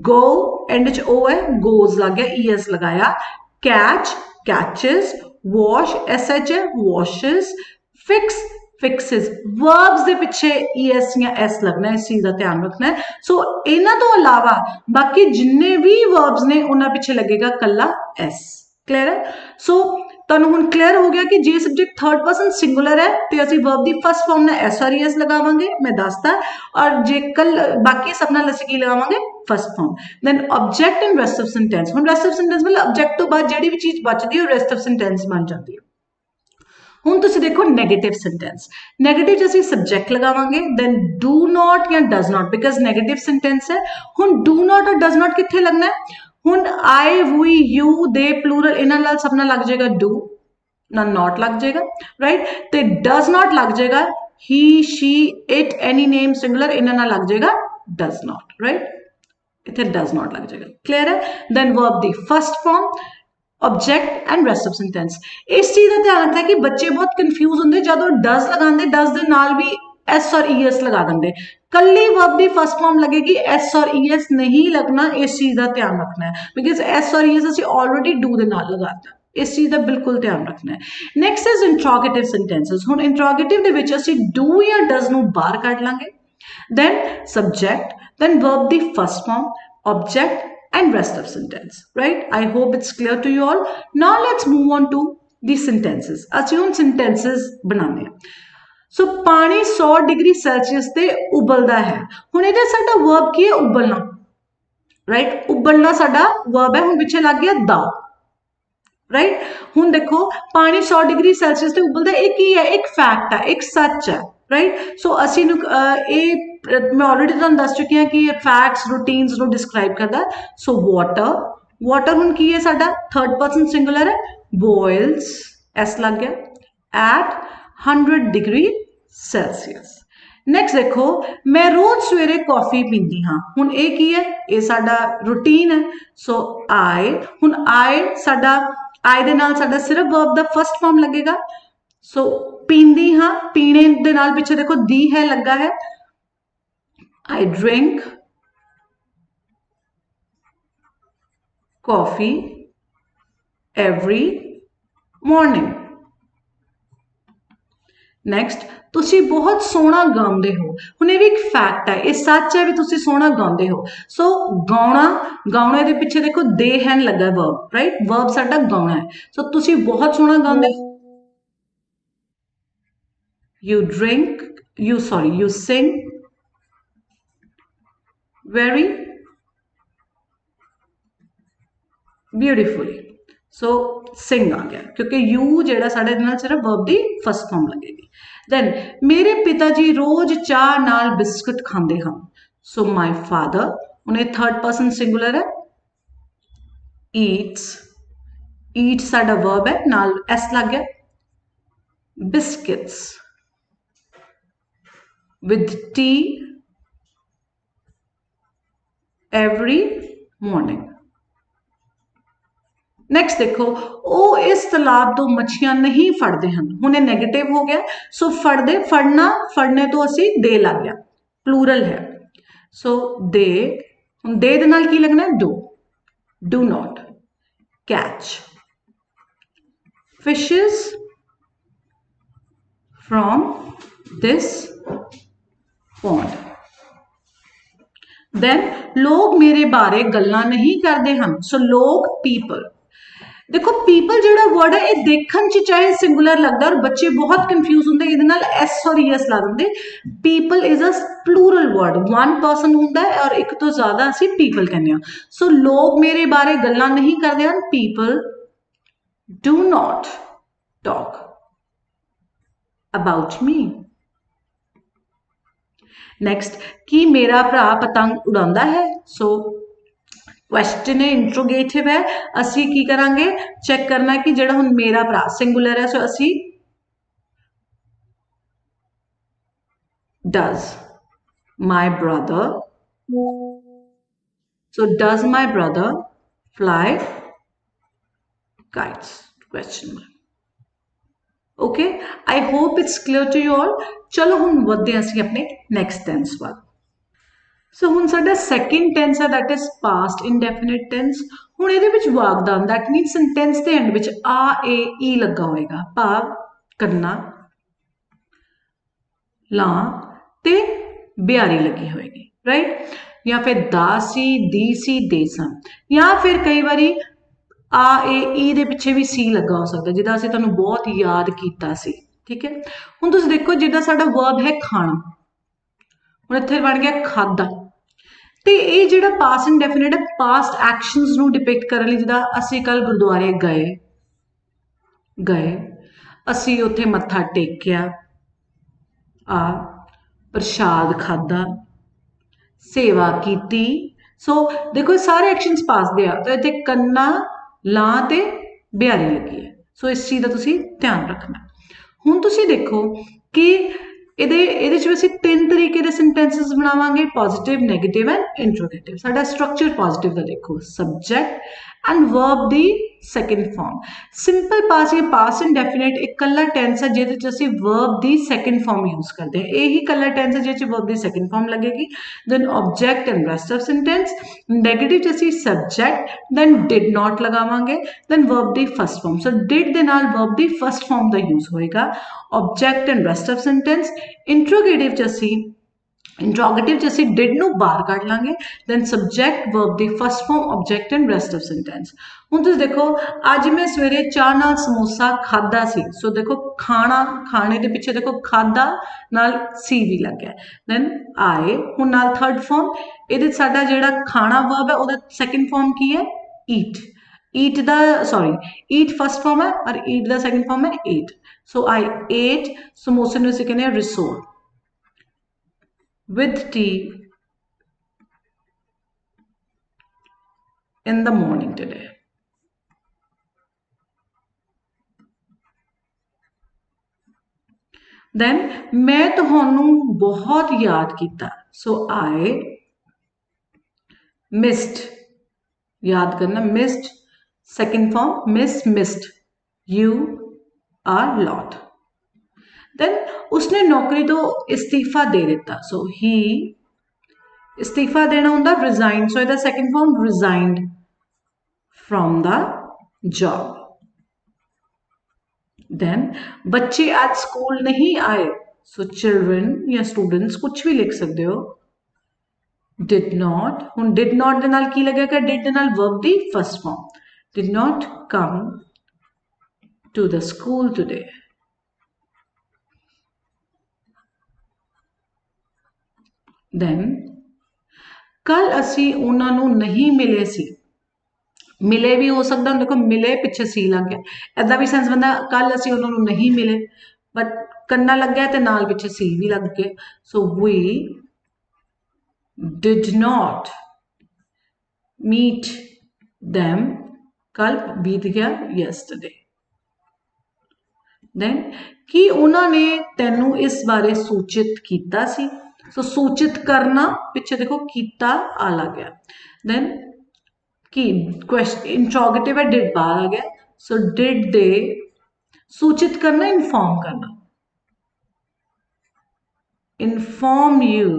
गो एंड विच ओ है, गोज लग गया, ई एस लगाया। Catch, catches, wash S H है, वॉशेस, फिक्स, फिक्सिस। वर्ब्स ਦੇ ਪਿੱਛੇ ਈਐਸ ਜਾਂ ਐਸ ਲੱਗਣਾ, ਇਸ ਚੀਜ਼ ਦਾ ਧਿਆਨ ਰੱਖਣਾ ਹੈ। ਸੋ ਇਹਨਾਂ ਤੋਂ ਇਲਾਵਾ ਬਾਕੀ ਜਿੰਨੇ ਵੀ ਵਰਬਸ ਨੇ ਉਹਨਾਂ ਪਿੱਛੇ ਲੱਗੇਗਾ ਕੱਲਾ ਐਸ। ਕਲੀਅਰ ਹੈ? ਸੋ ਤੁਹਾਨੂੰ ਹੁਣ ਕਲੀਅਰ ਹੋ ਗਿਆ ਕਿ ਜੇ ਸਬਜੈਕਟ ਥਰਡ ਪਰਸਨ ਸਿੰਗੂਲਰ ਹੈ ਤੇ ਅਸੀਂ ਵਰਬ ਦੀ ਫਸਟ ਫਾਰਮ ਨਾਲ ਐਸ ਔਰ ਈਐਸ ਲਗਾਵਾਂਗੇ, ਮੈਂ ਦੱਸਤਾ। ਔਰ ਜੇ ਬਾਕੀ ਸਭ ਨਾਲ ਅਸੀਂ ਕੀ ਲਗਾਵਾਂਗੇ? First form. Then object and rest of sentence. ਹੁਣ ਰੈਸਟ ਆਫ ਸੈਂਟੈਂਸ ਮਤਲਬ ਆਬਜੈਕਟ ਤੋਂ ਬਾਅਦ ਜਿਹੜੀ ਵੀ ਚੀਜ਼ ਬਚਦੀ ਹੈ ਉਹ ਰੈਸਟ ਆਫ ਸੈਂਟੈਂਸ ਬਣ ਜਾਂਦੀ ਹੈ। ਹੁਣ ਤੁਸੀਂ ਦੇਖੋ ਨੈਗੇਟਿਵ ਸੈਂਟੈਂਸ। ਨੈਗੇਟਿਵ 'ਚ ਅਸੀਂ ਸਬਜੈਕਟ ਲਗਾਵਾਂਗੇ, ਦੈਨ ਡੂ ਨਾਟ ਜਾਂ does not, because negative sentence ਹੈ। ਹੁਣ ਡੂ ਨਾਟ ਔਰ ਡਜ਼ ਨਾਟ ਕਿੱਥੇ ਲੱਗਣਾ ਹੈ? ਹੁਣ ਆਈ, ਵੀ, ਯੂ, ਦੇ ਪਲੂਰਲ ਇਹਨਾਂ ਨਾਲ ਸਭ ਨਾਲ ਲੱਗ ਜਾਏਗਾ ਡੂ, ਨਾਲ ਨਾਟ ਲੱਗ ਜਾਏਗਾ, ਰਾਈਟ। ਤੇ ਡਜ਼ ਨਾਟ ਲੱਗ ਜਾਏਗਾ he, she, it, any name singular, ਇਹਨਾਂ ਨਾਲ ਲੱਗ ਜਾਏਗਾ ਡਜ਼ ਨਾਟ, ਰਾਈਟ। ਇੱਥੇ ਡਜ਼ ਨਾਟ ਲੱਗ ਜਾਏਗਾ। ਕਲੀਅਰ ਹੈ? ਦੈਨ ਵਰਬ ਦੀ first form, object and rest of sentence. इस चीज का ध्यान रखना है कि बच्चे बहुत कंफ्यूज होंगे जब वो डज लगाते, डज के नाल भी एस और ई एस लगा देंगे। कल्ली वर्ब की फर्स्ट फॉर्म लगेगी, एस और ई एस नहीं लगना। इस चीज का ध्यान रखना है बिकॉज एस और ई एस असं ऑलरेडी डू के नाल लगाता। इस चीज का बिल्कुल ध्यान रखना है। Next is interrogative sentences. हुण इंट्रोगेटिव दे विच असीं डू या डज नूं बाहर कढ लांगे, दैन सब्जैक्ट, दैन वर्ब की first form, object and rest of sentence, right? I hope it's clear to you all. Now let's move on to the sentences. ਅਸੀਂ ਹੁਣ sentences ਬਣਾਉਂਦੇ ਹਾਂ। ਸੋ ਪਾਣੀ 100 ਡਿਗਰੀ ਸੈਲਸੀਅਸ ਤੇ ਉਬਲਦਾ ਹੈ। ਹੁਣ ਇਹਦਾ ਸਾਡਾ verb ਕੀ ਹੈ? ਉਬਲਣਾ, ਰਾਈਟ। ਉਬਲਣਾ ਸਾਡਾ verb ਹੈ। ਹੁਣ ਪਿੱਛੇ ਲੱਗ ਗਿਆ ਦਾ, ਰਾਈਟ। ਹੁਣ ਦੇਖੋ ਪਾਣੀ 100 ਡਿਗਰੀ ਸੈਲਸੀਅਸ ਤੇ ਉਬਲਦਾ, ਇਹ ਕੀ ਹੈ? ਇੱਕ ਫੈਕਟ ਹੈ, ਇੱਕ ਸੱਚ ਹੈ, ਰਾਈਟ। ਸੋ ਅਸੀਂ ਇਹ मैं ऑलरेडी तुहानूं दस चुकी हाँ कि फैक्ट्स, रूटीन्स नूं डिस्क्राइब करता है। सो वाटर, वाटर हुण की है साडा थर्ड पर्सन सिंगुलर है, बॉयल्स, एस लग गया, एट 100 डिग्री सैलसीअस। नैक्सट देखो मैं रोज सवेरे कॉफी पींदी हाँ। हुण ये की है? ये साडा रूटीन है। सो आई, हुण आई साडा, आई दे नाल साडा सिर्फ वर्ब दा फर्स्ट फॉर्म लगेगा। सो पींदी हाँ, पीने दे नाल पिछे देखो दी है लगा है। I drink coffee every morning. Next, ਤੁਸੀਂ ਬਹੁਤ ਸੋਹਣਾ ਗਾਉਂਦੇ ਹੋ। ਹੁਣ ਇਹ ਵੀ ਇੱਕ ਫੈਕਟ ਹੈ, ਇਹ ਸੱਚ ਹੈ ਵੀ ਤੁਸੀਂ ਸੋਹਣਾ ਗਾਉਂਦੇ ਹੋ। ਸੋ ਗਾਉਣੇ ਦੇ ਪਿੱਛੇ ਦੇਖੋ ਦੇ ਹੈਨ ਲੱਗਾ ਵਰਬ, ਰਾਈਟ, ਵਰਬ ਸਾਡਾ ਗਾਉਣਾ ਹੈ। ਸੋ ਤੁਸੀਂ ਬਹੁਤ ਸੋਹਣਾ ਗਾਉਂਦੇ ਹੋ। you sing very beautifully। So sing ਆ ਗਿਆ ਕਿਉਂਕਿ you ਜਿਹੜਾ ਸਾਡੇ ਨਾਲ ਸਿਰਫ verb ਦੀ ਫਸਟ ਫਾਰਮ ਲੱਗੇਗੀ। then ਮੇਰੇ ਪਿਤਾ ਜੀ ਰੋਜ਼ ਚਾਹ ਨਾਲ ਬਿਸਕੁਟ ਖਾਂਦੇ ਹਨ। ਸੋ my father, ਹੁਣ ਇਹ ਥਰਡ ਪਰਸਨ ਸਿੰਗੂਲਰ ਹੈ, eat ਸਾਡਾ verb ਹੈ, ਨਾਲ s ਲੱਗ ਗਿਆ। biscuits with tea every morning। Next ਦੇਖੋ, ਉਹ ਇਸ ਤਲਾਬ ਤੋਂ ਮੱਛੀਆਂ ਨਹੀਂ ਫੜਦੇ ਹਨ। ਹੁਣ ਇਹ ਨੈਗੇਟਿਵ ਹੋ ਗਿਆ। ਸੋ ਫੜਨੇ ਤੋਂ ਅਸੀਂ ਦੇ ਲੱਗ ਗਿਆ, ਪਲੂਰਲ ਹੈ। ਸੋ ਦੇ, ਹੁਣ ਦੇ ਨਾਲ ਕੀ ਲੱਗਣਾ, do not catch fishes from this pond। then ਲੋਕ ਮੇਰੇ ਬਾਰੇ ਗੱਲਾਂ ਨਹੀਂ ਕਰਦੇ ਹਨ। ਸੋ ਲੋਕ people। देखो पीपल ਜਿਹੜਾ वर्ड है ਇਹ ਦੇਖਣ ਚ ਚਾਹੇ ਸਿੰਗੂਲਰ ਲੱਗਦਾ ਔਰ ਬੱਚੇ ਬਹੁਤ ਕਨਫਿਊਜ਼ ਹੁੰਦੇ ਇਹਦੇ ਨਾਲ s ਔਰ es ਲਾ ਦਿੰਦੇ। people is a plural word, one person ਹੁੰਦਾ ਹੈ ਔਰ ਇੱਕ ਤੋਂ ਜ਼ਿਆਦਾ ਅਸੀਂ people ਕਹਿੰਦੇ ਹਾਂ। ਸੋ ਲੋਕ ਮੇਰੇ ਬਾਰੇ ਗੱਲਾਂ ਨਹੀਂ ਕਰਦੇ ਹਨ, people do not talk about me। next, ਕੀ ਮੇਰਾ ਭਰਾ ਪਤੰਗ ਉਡਾਉਂਦਾ ਹੈ। ਸੋ क्वेश्चन है, इंट्रोगेटिव है, असी की करांगे, चेक करना है कि जेड़ा हुन मेरा भरा सिंगुलर है। सो असी does my brother, so does my brother fly kites, question mark। okay, I hope it's clear to you all। चलो हुन वधदे असी अपने नेक्स्ट टेंस वाल। सो हुन साडा सैकेंड टेंस है, that is past indefinite tense. हुन इहदे विच वागदान, दैट मीन सेंटेंस दे एंड विच आ ए ई लगा होएगा, भाव करना ला ते बिहारी लगी होएगी, राइट। या फिर दासी दीसी देसन, या फिर कई बारी आ ए ई दे पिछे भी सी लगा हो सकता, जिदा असीं तुहानूं बहुत याद कीता सी। ठीक है, हुन तुसीं देखो जिदा साडा वर्ब है खाना, हुन इत्थे बन गया खादा। तो ये जो पास्ट इंडेफिनिट है, पास्ट एक्शनस नूं डिपिक्ट करने लई, जिदा असीं कल गुरुद्वारे गए असीं उत्थे मत्था टेकिया, आ प्रसाद खादा, सेवा कीती। सो देखो सारे एक्शनस पास दे आ, तो इत्थे कन्ना ला ते बिहारी लगी है। सो इस चीज़ का तुसीं ध्यान रखना। हुण तुसीं देखो कि ਇਹਦੇ ਚ ਅਸੀਂ ਤਿੰਨ ਤਰੀਕੇ ਦੇ ਸੈਂਟੈਂਸਸ ਬਣਾਵਾਂਗੇ, ਪੋਜ਼ਿਟਿਵ, ਨੈਗੇਟਿਵ ਐਂਡ ਇੰਟਰੋਗੇਟਿਵ। ਸਾਡਾ ਸਟਰਕਚਰ ਪੋਜ਼ਿਟਿਵ ਦਾ ਦੇਖੋ, ਸਬਜੈਕਟ ਐਂਡ ਵਰਬ ਦੀ ਸੈਕੰਡ ਫਾਰਮ। ਸਿੰਪਲ ਪਾਸ ਜਾਂ ਪਾਸ ਇੰਡੈਫਿਨਿਟ ਇੱਕ ਕੱਲਾ ਟੈਂਸ ਹੈ ਜਿਹਦੇ ਚ ਅਸੀਂ ਵਰਬ ਦੀ ਸੈਕੰਡ ਫਾਰਮ ਯੂਜ਼ ਕਰਦੇ ਹਾਂ। ਇਹੀ ਕੱਲਾ ਟੈਂਸ ਹੈ ਜਿਹਦੇ ਚ ਵਰਬ ਦੀ ਸੈਕੰਡ ਫਾਰਮ ਲੱਗੇਗੀ। Then object and rest of sentence. Negative ਚ ਅਸੀਂ ਸਬਜੈਕਟ ਦੈਨ ਡਿਡ ਨॉट ਲਗਾਵਾਂਗੇ, ਦੈਨ ਵਰਬ ਦੀ ਫਸਟ ਫਾਰਮ। ਸੋ ਡਿਡ ਦੇ ਨਾਲ ਵਰਬ ਦੀ ਫਸਟ ਫਾਰਮ ਦਾ ਯੂਜ਼ ਹੋਏਗਾ। Object and rest of sentence. Interrogative च असी डिड नूं बाहर कढ लांगे, दैन सब्जैक्ट वर्ब दी first form object and rest of sentence. हुण तुसीं देखो अज मैं सवेरे चाह नाल समोसा खादा सी। सो देखो खाने दे पिछे देखो खादा नाल सी भी लग गया, दैन आए। हुण नाल थर्ड फॉर्म, इहदे साडा जिहड़ा खाना वर्ब है उहदा सैकेंड फॉर्म की है, ईट। ईट फस्ट फॉर्म है और ईट दा सैकेंड फॉर्म है एट। सो आई एट समोसे नूं असीं कहने आ Ri Sol with tea in the morning today। then मैं तुहानूं बहुत याद कीता। सो I missed, याद करना, missed second form, missed, you are lot। then उसने नौकरी तो इस्तीफा दे दिता। सो ही, इस्तीफा देना होंदा रिजाइन। सो इहदा second form resigned from the job. then बच्चे आज स्कूल नहीं आए। सो चिल्ड्रन या स्टूडेंट्स कुछ भी लिख सकते हो। डिड नॉट, हुण डिड नॉट दे नाल की लगेगा, डिड दे नाल वर्ब दी first form, did not come to the school today. Then कल असी उन्हां नूं नहीं मिले सी, मिले भी हो सकता, देखो मिले पिछे सी लग गया, ऐदा भी सेंस बनता कल असी उन्होंने नहीं मिले, बट करना लग गया तो नाल पिछे सी भी लग गया। So we did not meet them, कल बीत गया यस्टरडे। देन कि उन्होंने तेनू इस बारे सूचित किया सी, सो सूचित करना पिछे देखो कीता आ लग गया। देन कि क्वेश्चन इंट्रोगेटिव है, डिड बाहर आ गया, सो डिड दे, सूचित करना इन्फॉर्म करना, इन्फॉर्म यू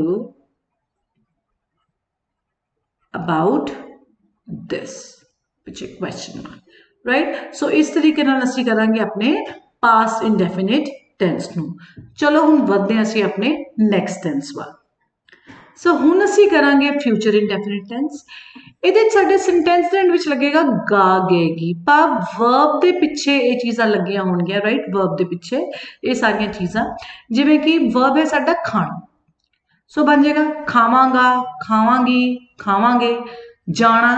अबाउट दिस, पिछे क्वेश्चन मार्क, राइट। सो इस तरीके नाल असीं करांगे अपने पास्ट इंडेफिनिट टेंस नूं। चलो हुण वधदे हां असीं अपने नैक्सट टेंस वाल। सो हुण असीं करांगे फ्यूचर इंडेफिनिट टेंस। ਇਹਦੇ ਸਾਡੇ ਸੈਂਟੈਂਸ ਦੇ ਐਂਡ ਵਿੱਚ ਲੱਗੇਗਾ ਗਾ ਗਏਗੀ, ਪਰ ਵਰਬ ਦੇ ਪਿੱਛੇ ਇਹ ਚੀਜ਼ਾਂ ਲੱਗੀਆਂ ਹੋਣਗੀਆਂ, ਰਾਈਟ। ਵਰਬ ਦੇ ਪਿੱਛੇ ਇਹ ਸਾਰੀਆਂ ਚੀਜ਼ਾਂ, ਜਿਵੇਂ ਕਿ ਵਰਬ ਹੈ ਸਾਡਾ ਖਾਣਾ, ਸੋ ਬਣ ਜਾਏਗਾ ਖਾਵਾਂਗਾ, ਖਾਵਾਂਗੀ, ਖਾਵਾਂਗੇ, ਜਾਣਾ,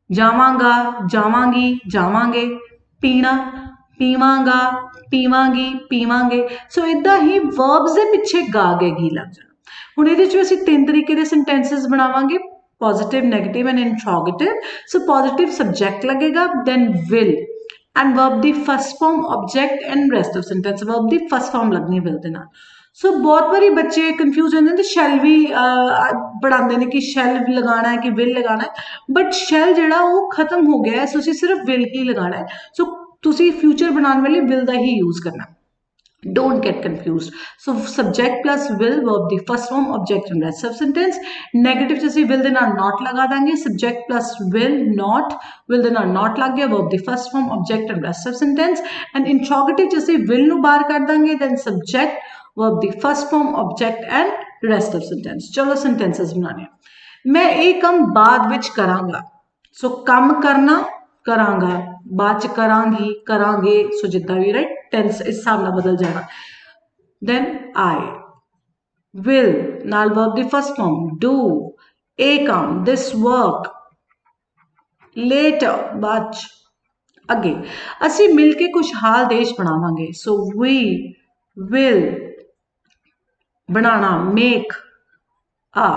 ਜਾਵਾਂਗਾ, ਜਾਵਾਂਗੀ, ਜਾਵਾਂਗੇ, ਪੀਣਾ, ਪੀਵਾਂਗਾ, ਪੀਵਾਂਗੀ, ਪੀਵਾਂਗੇ। ਸੋ ਇਦਾਂ ਹੀ ਵਰਬਸ ਦੇ ਪਿੱਛੇ ਗਾ ਗਏਗੀ ਲੱਗ ਜਾਣਾ। ਹੁਣ ਇਹਦੇ 'ਚ ਅਸੀਂ ਤਿੰਨ ਤਰੀਕੇ ਦੇ ਸੈਂਟੈਂਸਸ ਬਣਾਵਾਂਗੇ, positive, negative and interrogative. So positive subject लगेगा, then will and verb the first form object and rest of sentence verb the first form लगनी will दे नाल। सो बहुत बारी बच्चे कंफ्यूज होते हैं तो शैल भी पढ़ाते हैं कि शैल लगाना है कि विल लगाना है, बट शैल जिहड़ा वो खत्म हो गया है, सो असीं सिर्फ विल ही लगाना है। सो तुसीं फ्यूचर बनाने वाले विल का ही यूज करना, don't get confused. So subject plus will, verb the first form, object and rest of sentence. Negative जैसे will दे नाल not लगा देंगे, subject plus will दे नाल not लग गया, verb the first form, object and rest of sentence. And interrogative जैसे will नु बाहर कर देंगे, then subject, verb the first form, object and rest of sentence. चलो sentences बनाने। मैं एक काम बाद विच करांगा, so काम करना करांगा, बाद च करांगी, करांगे, सो जिद्दां भी, राइट, टेंस इस हिसाब नाल बदल जाना। देन आई विल नाल वर्ब दी फर्स्ट फॉर्म डू, ए काम दिस वर्क, लेटर बाद च, अगे असीं मिल के खुशहाल देश बनावांगे, सो वी विल बनाना, make a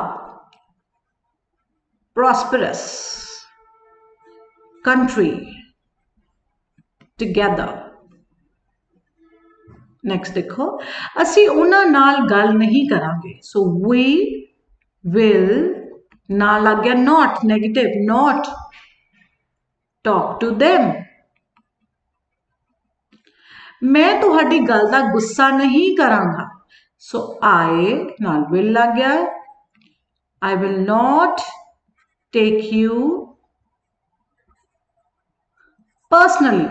prosperous country together. Next देखो, असी उन्हां नाल गल नहीं करांगे, so we will नाल लग गया not, negative, not talk to them. मैं तुहाडी गल दा गुस्सा नहीं करांगा, so I नाल will लग गया, I will not take you personally.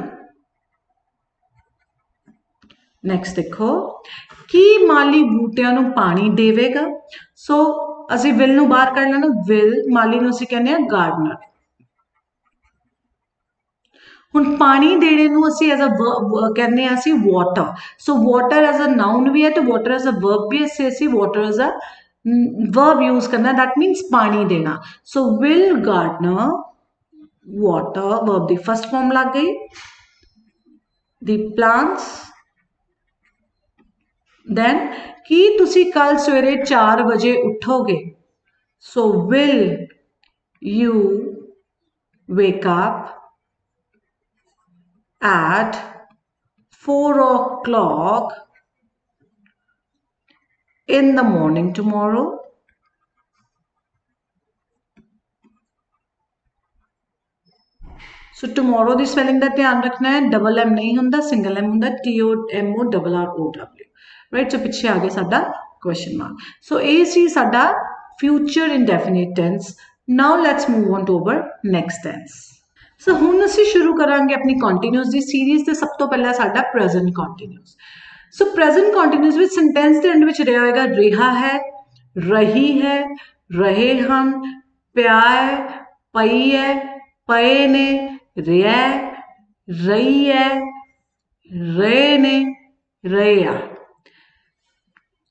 Next देखो, की माली बूटियां नूं पानी देवेगा, सो असीं विल नूं बाहर कढ लेना, विल माली नूं असीं कहने आ गार्डनर। हुण पानी देने नूं असीं एज अ कहने आ असीं water, so water as a noun भी है तो वाटर एज अ वर्ब भी है, असीं water as a verb use करना, दैट मीन्स पानी देना। So will gardener water, verb the first form लग गई, the plants। then कि तुसी कल सवेरे 4 बजे उठोगे, so will you wake up at 4 o'clock in the morning tomorrow। So tomorrow की स्पैलिंग का ध्यान रखना है, डबल एम नहीं होंदा, सिंगल एम होंदा, TOMORROW, राइट। सो पिछे आ गया साडा क्वेश्चन मार्क। सो ये सी साडा future indefinite tense. Now let's move on to our next tense. So हुण असीं शुरू करांगे अपनी कॉन्टीन्यूअस की सीरीज़, ते सब तो पहला साडा प्रेजेंट कॉन्टीन्यूअस। सो प्रेजेंट कंटिन्यूअस विच सेंटेंस के एंड विच रहा होएगा रहा है, रही है, रहे हम, पिया है, पई है, पए ने, रहा, रही है, रहे ने, रहे आ।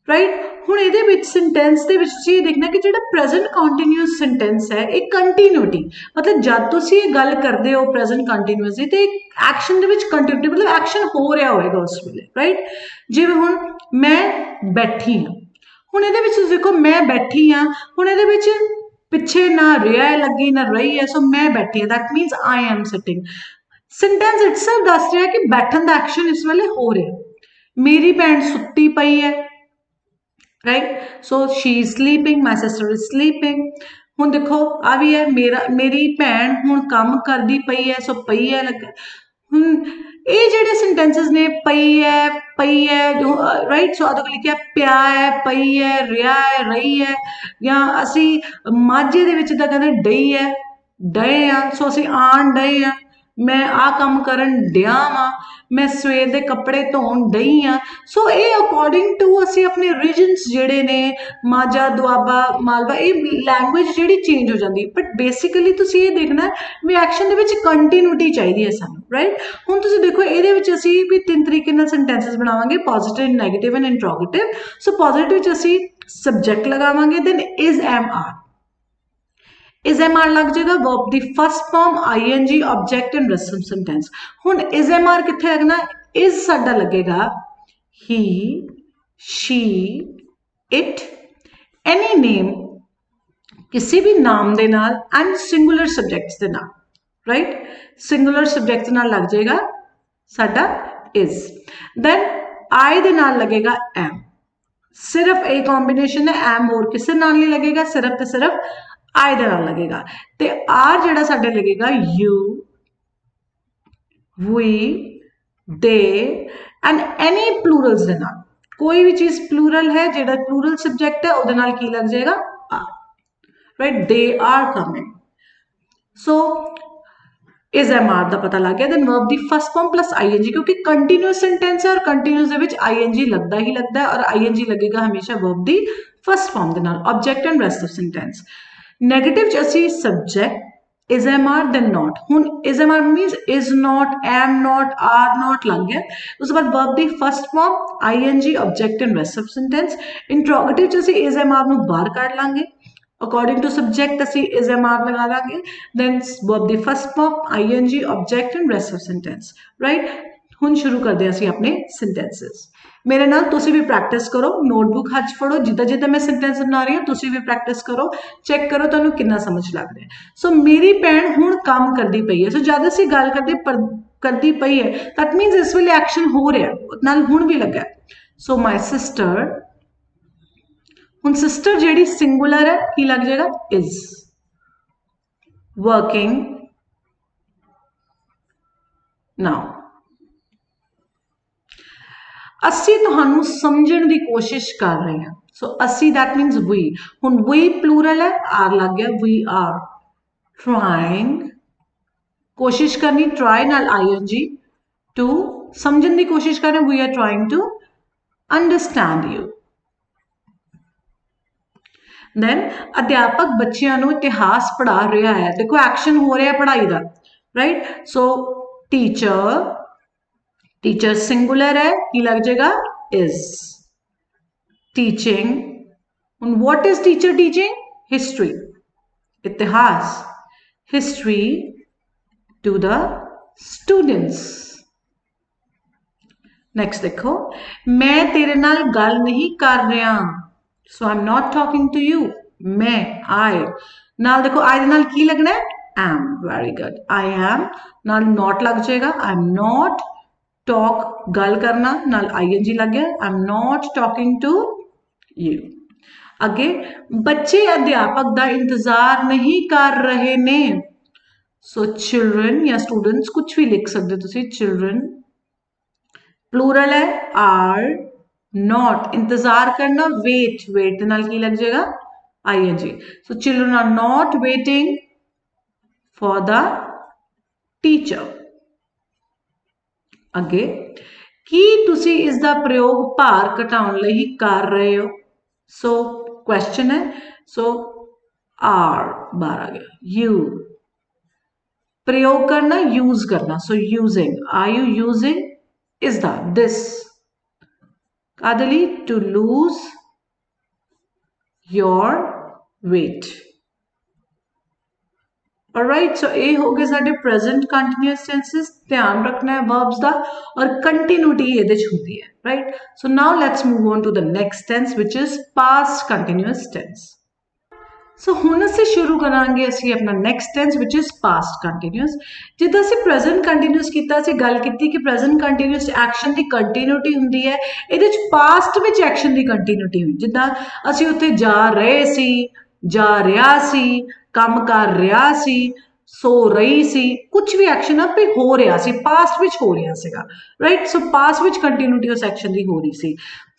राइट हुण इहदे विच सेंटेंस दे विच तुसीं देखना कि जिहड़ा प्रेजेंट कंटीन्यूअस सेंटेंस है एक कंटीन्यूटी मतलब जब तुसीं ये गल करदे हो प्रेजेंट कंटीन्यूअस दी ते एक्शन दे विच कंटीन्यूटी मतलब एक्शन हो रहा होएगा उस वेले राइट। जिवें हुण मैं बैठी हाँ हुण इहदे विच देखो मैं बैठी हाँ हुण इहदे विच पिछे ना रहा लगी ना रही है सो मैं बैठी हाँ that मीनस I am sitting. Sentence itself दस रहा है कि बैठन दा एक्शन इस वेले हो रहा। मेरी भैन सुत्ती पई है right so she is sleeping my sister is sleeping. हुण देखो आ भी है मेरी भैन हुण काम करदी पई है सो पई है लगा। हुण ये जिहड़े सेंटेंसेस ने पई है जो राइट सो अदों लिखिया पिया है पई है रहा है रही है या असी माझे दे विच तां कहंदे डई है डए आ सो असी आण डए आ मैं आ काम करन डिया वां मैं सवेर दे कपड़े धोण डई हाँ सो ये अकॉर्डिंग टू असी अपने रीजनस जिहड़े ने माझा दुआबा मालवा ये लैंग्वेज जिहड़ी चेंज हो जाती बट बेसिकली तुसीं ये देखना भी एक्शन दे विच कंटीन्यूटी चाहिदी है सानूं राइट। हुण तुसीं देखो इहदे विच असीं भी तीन तरीके नाल सेंटेंसेस बनावांगे positive negative and interrogative. So positive विच असीं सब्जैक्ट लगावांगे then is am are is am are लग जाएगा वर्ब दी first form ING object and rest sentence. हुण इज एम आर कित्थे लगना इज साडा लगेगा he she it any name किसी भी नाम दे नाल एंड सिंगुलर सब्जेक्ट्स दे नाल राइट सिंगुलर सब्जेक्ट नाल लग जाएगा साडा इज। देन आई दे नाल लगेगा एम सिर्फ ए कॉम्बिनेशन है एम और किसी नाल नहीं लगेगा सिर्फ ते सिर्फ आई दे नाल लगेगा ते आर जिहड़ा साडे लगेगा you we they and any plurals दे नाल कोई भी चीज प्लूरल है जिहड़ा प्लूरल सब्जेक्ट है उहदे नाल की लग जाएगा are right they are coming. So is am are का पता लग गया देन वर्ब दी फर्स्ट फॉर्म प्लस आईएनजी क्योंकि कंटीन्यूअस सेंटेंस है और कंटीन्यूअस दे विच आईएनजी लगता ही लगता है और आईएनजी लगेगा हमेशा वर्ब दी फर्स्ट फॉर्म दे नाल object and rest of sentence. Negative च असी subject is am are then not हुण is am are means is not am not are not लग गया उसके बाद वर्ब दी first form ING object and rest of sentence. Interrogative च असी इज एम आर नूं बाहर काढ लांगे अकॉर्डिंग टू सब्जेक्ट असी इज एम आर लगा लांगे देन वर्ब दी first form ING object and rest of sentence right. हुण शुरू करते हैं असी अपने सेंटेंसेस मेरे नाल तुसी भी प्रैक्टिस करो नोटबुक हथ फड़ो जिद्दां जिद्दां मैं सेंटेंस बना रही हूँ तुसी भी प्रैक्टिस करो चेक करो तुहानूं कितना समझ लग रहा है। सो मेरी भैन हुण काम करदी पई है सो जद असी गल करदी पई है दैट मीनस इस वेले एक्शन हो रहा नाल हुण भी लगा। सो माई सिस्टर हुण सिस्टर जिहड़ी सिंगुलर है की लग जाएगा इज वर्किंग नाउ। असी तुहानू समझण दी कोशिश कर रहे हैं सो असी दैट मीनस वी हुण वी प्लूरल है आर लग गया वी आर ट्राइंग कोशिश करनी ट्राई नाल आईएनजी टू समझण दी कोशिश कर रहे हैं we are trying to understand you. Then अध्यापक बच्चों को इतिहास पढ़ा रहा है देखो एक्शन हो रहा है पढ़ाई का राइट। सो टीचर सिंगुलर है की लग जाएगा is teaching what is teacher teaching history इतिहास history to the students. Next देखो मैं तेरे नाल गल नहीं कर रहा so I am not talking to you मैं आई नाल देखो आई दे नाल की लगना है am very good I am नाल नॉट लग जाएगा आई एम नॉट टॉक गल करना नाल आईएनजी लग गया I am not talking to you. अगे बच्चे अध्यापक का इंतजार नहीं कर रहे ने सो चिल्ड्रन या स्टूडेंट्स कुछ भी लिख सकते तुसी चिल्ड्रन प्लूरल है आर नॉट इंतजार करना वेट नाल की लग जाएगा ING so children are not waiting for the teacher. अगे ਕੀ ਤੁਸੀਂ ਇਸ ਦਾ ਪ੍ਰਯੋਗ ਭਾਰ ਘਟਾਉਣ ਲਈ ਕਰ ਰਹੇ ਹੋ? ਸੋ ਕੁਐਸਚਨ ਹੈ, ਸੋ ਆਰ ਬਾਹਰ ਆ ਗਿਆ। ਯੂ प्रयोग करना, यूज करना, सो using, are you using is the this कादली to lose your weight. Alright, so ये हो गए साडे प्रेजेंट कंटिन्यूअस टेंसेस। ध्यान रखना है वर्ब्स दा और कंटिन्यूटी ये होती है, right. So now let's move on to the next tense which is past continuous tense. So हुण असीं शुरू करांगे असीं अपना next tense which is past continuous. जिद्दां असीं प्रेजेंट कंटिन्यूअस कीता, असीं गल कीती कि प्रेजेंट कंटिन्यूअस एक्शन की कंटिन्यूटी हुंदी है, इहदे विच पास्ट विच एक्शन की कंटिन्यूटी हुई। जिद्दां असीं उत्थे जा रहे सी, जा रहा सी, काम कर रहा सी, सो रही सी, कुछ भी एक्शन आप हो रहा सी, पास्ट विच हो रहा सीगा, right. So past which continuity उस एक्शन की हो रही सी।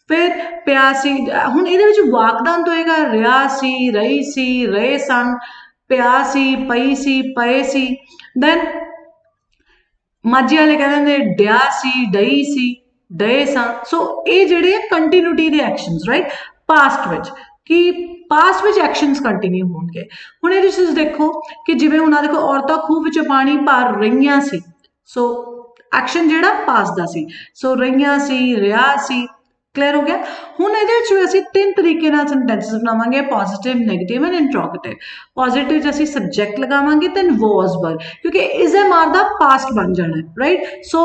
फिर प्यासी, हुण इहदे विच वाकदंत होएगा रहा सी, रही सी, रहे सन, प्यासी, पई सी, पए सी। दैन माझी वाले कहते हैं डया सी, डई सी, डए सन। सो ये जिहड़े continuity they actions, right, past which कि पास्ट विच एक्शनस कंटिन्यू होणगे। हुण इहदे विच देखो कि जिवें हुण देखो औरतां खूह विचों पानी भर रहीआं सी, सो एक्शन जिहड़ा पास्ट दा सी, सो रहीआं सी, रहा सी, क्लियर हो गया। हुण इहदे विच असीं तीन तरीके नाल सेंटेंसेस बनावांगे, positive, negative and interrogative. Positive च असीं सब्जैक्ट लगावांगे, दैन वॉज वर, क्योंकि इज ए मार दा पास्ट बन जाना है, right. So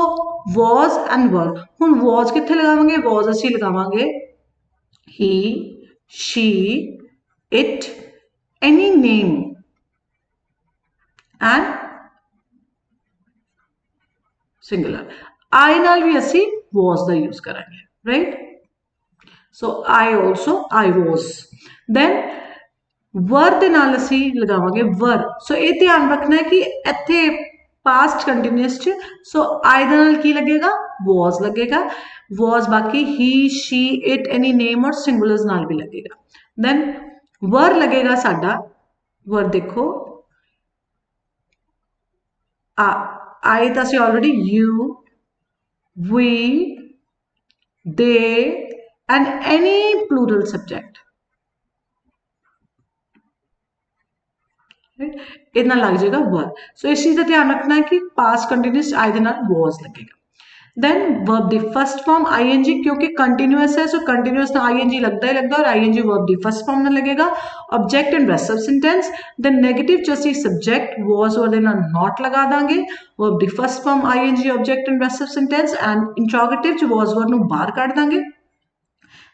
was and were. हुण वॉज कित्थे लगावांगे? वॉज असीं लगावांगे he, she, it, any name and singular. I नाल भी असीं वॉज दा यूज करांगे, right. So I also, I was. Then were दे नाल असीं लगावांगे वर। सो ये ध्यान रखना है कि इत्थे पास्ट कंटिन्यूअस च सो आई दे नाल की लगेगा? वॉज लगेगा। वॉज बाकी ही, शी, इट, एनी नेम और सिंगुलर्स नाल भी लगेगा। दैन वर लगेगा साडा, वर देखो आई तो असीं already you, we, they and any plural subject, right? इतना लग जाएगा वर। सो इस चीज का ध्यान रखना है कि पास्ट कंटिन्यूअस आई दे नाल वॉज लगेगा। देन वर्ब दी फर्स्ट फॉर्म आईएनजी, क्योंकि कंटिन्यूअस है, सो कंटिन्यूअस ना आईएनजी लगता ही लगता है, और आईएनजी वर्ब दी फर्स्ट फॉर्म में लगेगा। Object and rest of sentence, then negative च असीं सब्जेक्ट वॉज और दे नाल नॉट लगा दांगे। वर्ब दी first form ING object and rest of sentence, and interrogative च वॉज वर नूं बाहर कढ Dange.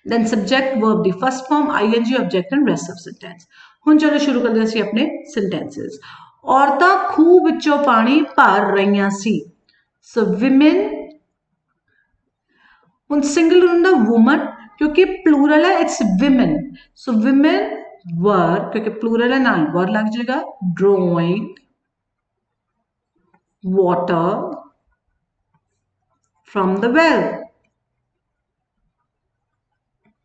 Then subject verb the first form ing object and rest of sentence। हुण चलो शुरू करते हैं अपने sentences। औरतां खूह विचों पानी भर रहीआं सी, so women। हुण singular हुंदा woman, क्योंकि plural है, it's women, so women were, क्योंकि plural है नाल were लग जाएगा, drawing water from the well।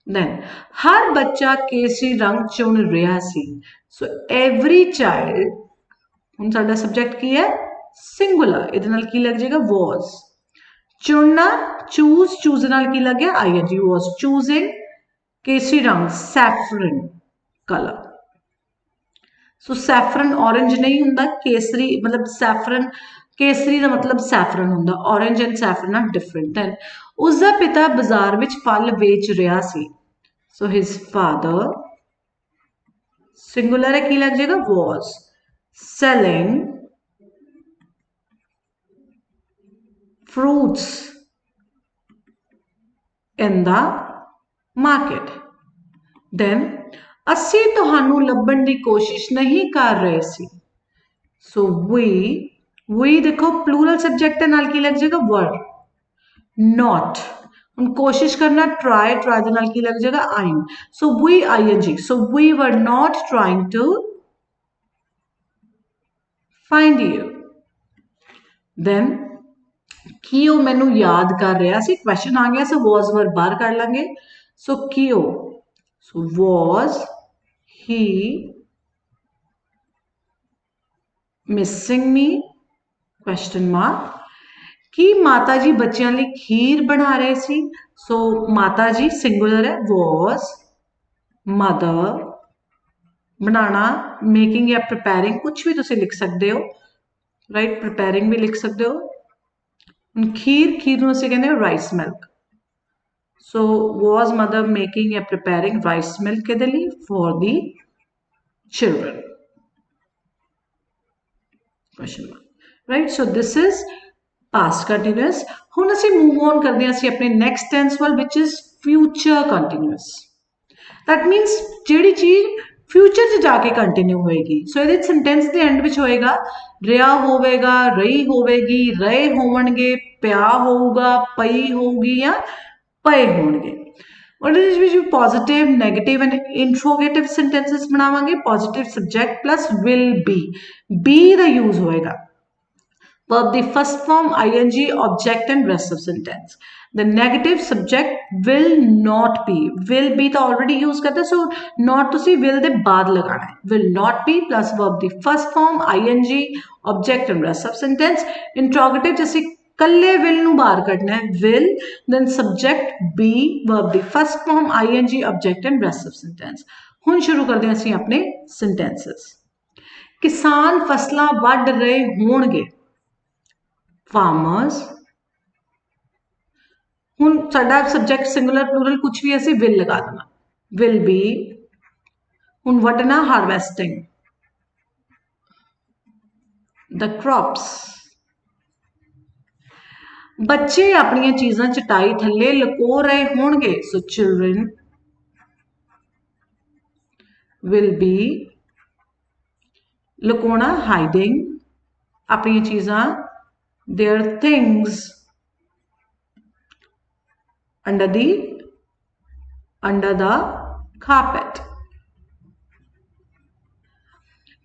Then हर बच्चा केसरी रंग चुन रहा सी, सो एवरी चाइल्ड, हुण साडा सब्जेक्ट की है? सिंगुलर, इहदे नाल की लग जाएगा? वॉज। चुनना, चूज, चूज नाल की लग गया? आईएनजी, वॉज चूजिंग केसरी रंग, सैफरन कलर। सो सैफरन ऑरेंज नहीं हुंदा, केसरी मतलब सैफरन, केसरी का मतलब सैफरन हुंदा, orange and saffron are different. Then उसका पिता बाजार विच फल बेच रहा सी, सो हिज फादर, सिंगुलर है, की लग जाएगा? Was selling fruits in the market. Then असी तुहानू लभण दी कोशिश नहीं कर रहे सी, सो वी देखो प्लूरल सब्जेक्ट है, नाल की लग जाएगा? वर। नॉट, हम कोशिश करना, ट्राई, ट्राई दे नाल की लग जाएगा? I'm, so we ING, so we were not trying to find you. Then कियो मैनू याद कर रहा सी, क्वेश्चन आ गया, सो वॉज वर बाहर कर लेंगे। सो कियो, so was he missing me, question mark. कि माता जी बच्चों लिए खीर बना रहे सी। सो माता जी सिंगुलर है, वॉज मदर बनाना, मेकिंग या प्रिपेयरिंग कुछ भी तुम लिख सकते हो, राइट, प्रिपेयरिंग भी लिख सकते हो। खीर, खीर नूं असीं कहंदे rice milk. So was mother making या प्रिपेयरिंग राइस मिल्क किहदे लई, for the children, question mark, right. So this is past continuous. हुण असीं मूव ऑन करदे हां असीं अपने नैक्सट टेंस वाल, which is future continuous. That मीनस जिहड़ी चीज फ्यूचर च जाके कंटिन्यू होएगी। सो इहदे सेंटेंस दे एंड विच होएगा रिया होवेगा, रही होवेगी, रहे होवणगे, पिया होऊगा, पई होऊगी या पए होणगे। और इस विच positive, negative and interrogative sentences बनावांगे। Positive subject plus will be दा यूज होएगा। Verb the first form ing, object and rest of sentence. The negative subject will not be, will be तो already use करते हैं, so not to see will दे बाद लगाना है, will not be plus verb the first form ing, object and rest of sentence. Interrogative जैसे कल्ले will नू बाहर कटना है, will, then subject be, verb the first form ing, object and rest of sentence. हुण शुरू करते हैं असीं अपने sentences। किसान फसलां वढ रहे होणगे, फार्मर्स। हुण साडा सब्जेक्ट सिंगुलर प्लूरल कुछ भी ऐसे विल लगा देना, विल बी। हुण वढना हार्वेस्टिंग द क्रॉप्स। बच्चे अपनी चीज़ां चटाई थल्ले लको रहे होणगे, सो चिल्ड्रन विल बी लकोना हाइडिंग अपनी चीज़ां, their things under the carpet।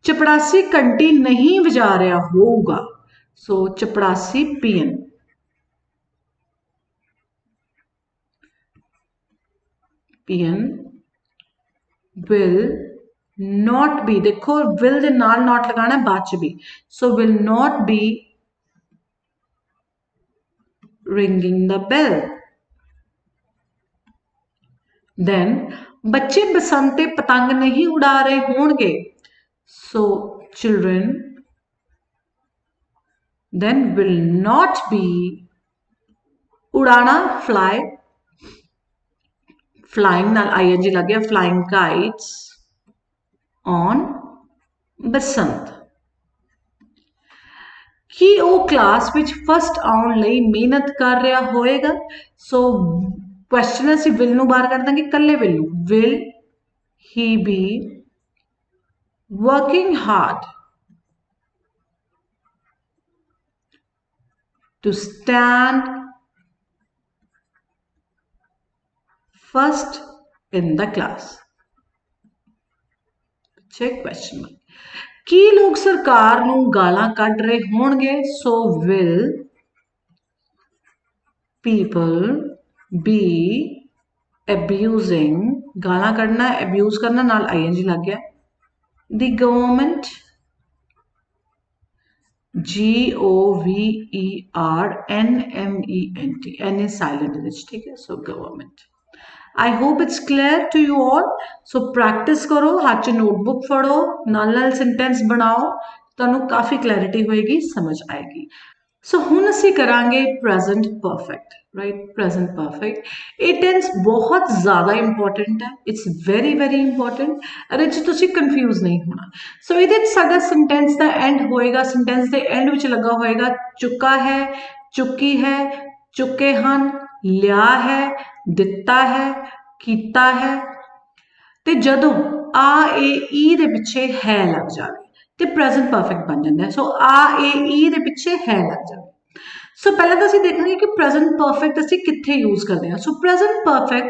चपड़ासी घंटी नहीं बजा रहा होगा, सो चपड़ासी पियन will not be, देखो will दे नाल not लगाना है बाद च भी, so will not be ringing the bell। then बच्चे बसंते पतंग नहीं उड़ा रहे होंगे, so children then will not be उड़ाना fly, flying नाल ing लग गया, flying kites on बसंत। कि वो क्लास विच फस्ट आउण लई मेहनत कर रहा होएगा, सो क्वेश्चन असीं विल नूं बाहर कर देंगे, कल्ले विल नूं, will he be working hard to stand first in the class. Check question mark. की लोग सरकार नूं गालां कढ रहे होणगे, so will people be abusing, गालां कढना abuse करना नाल ing लग गया, the government GOVERNMENT, N is silent विच, ठीक है, so government। I hope it's clear to you all. So practice करो, हाथ च नोटबुक फड़ो, नाल सेंटेंस बनाओ, तुहानू काफ़ी क्लैरिटी होएगी, समझ आएगी। सो हुण असीं करांगे present perfect, right, present perfect. ये टेंस बहुत ज़्यादा इंपॉर्टेंट है, इट्स वेरी वेरी इंपॉर्टेंट, अरे तुसीं कंफ्यूज नहीं होना। सो इहदे साडा सेंटेंस का एंड होएगा, सेंटेंस के एंड विच लगा होएगा चुका है, चुकी है, चुके हन, लिया है, दिता है, कीता है। ते जदों आ ए ई दे पिछे है लग जाए तो प्रेजेंट परफेक्ट बन जाता है। सो आ ए ई दे पिछे है लग जाए। सो पहले तो असीं देखांगे कि प्रेजेंट परफेक्ट असीं कित्थे यूज करते हैं। सो present perfect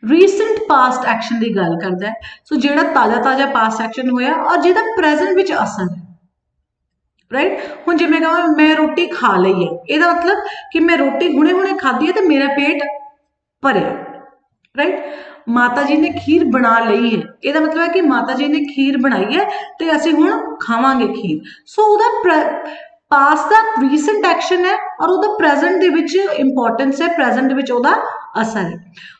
recent past action की गल करता है। सो जिहड़ा ताज़ा ताज़ा पास्ट एक्शन होया और जिहदा प्रेजेंट विच असर है, राइट। हुण जे मैं कहां मैं रोटी खा लई है, इहदा मतलब कि मैं रोटी हुणे हुणे खाधी है तो मेरा पेट भरिया, राइट। माता जी ने खीर बना लई है, इहदा मतलब है कि माता जी ने खीर बनाई है तो असीं हुण खावांगे खीर। सो उहदा ਪਾਸਟ ਦਾ ਰੀਸੈਂਟ ਐਕਸ਼ਨ ਹੈ ਔਰ ਉਹਦਾ ਪ੍ਰੈਜ਼ੈਂਟ ਦੇ ਵਿੱਚ ਇੰਪੋਰਟੈਂਸ ਹੈ, ਪ੍ਰੈਜ਼ੈਂਟ ਦੇ ਵਿੱਚ ਉਹਦਾ ਅਸਰ ਹੈ।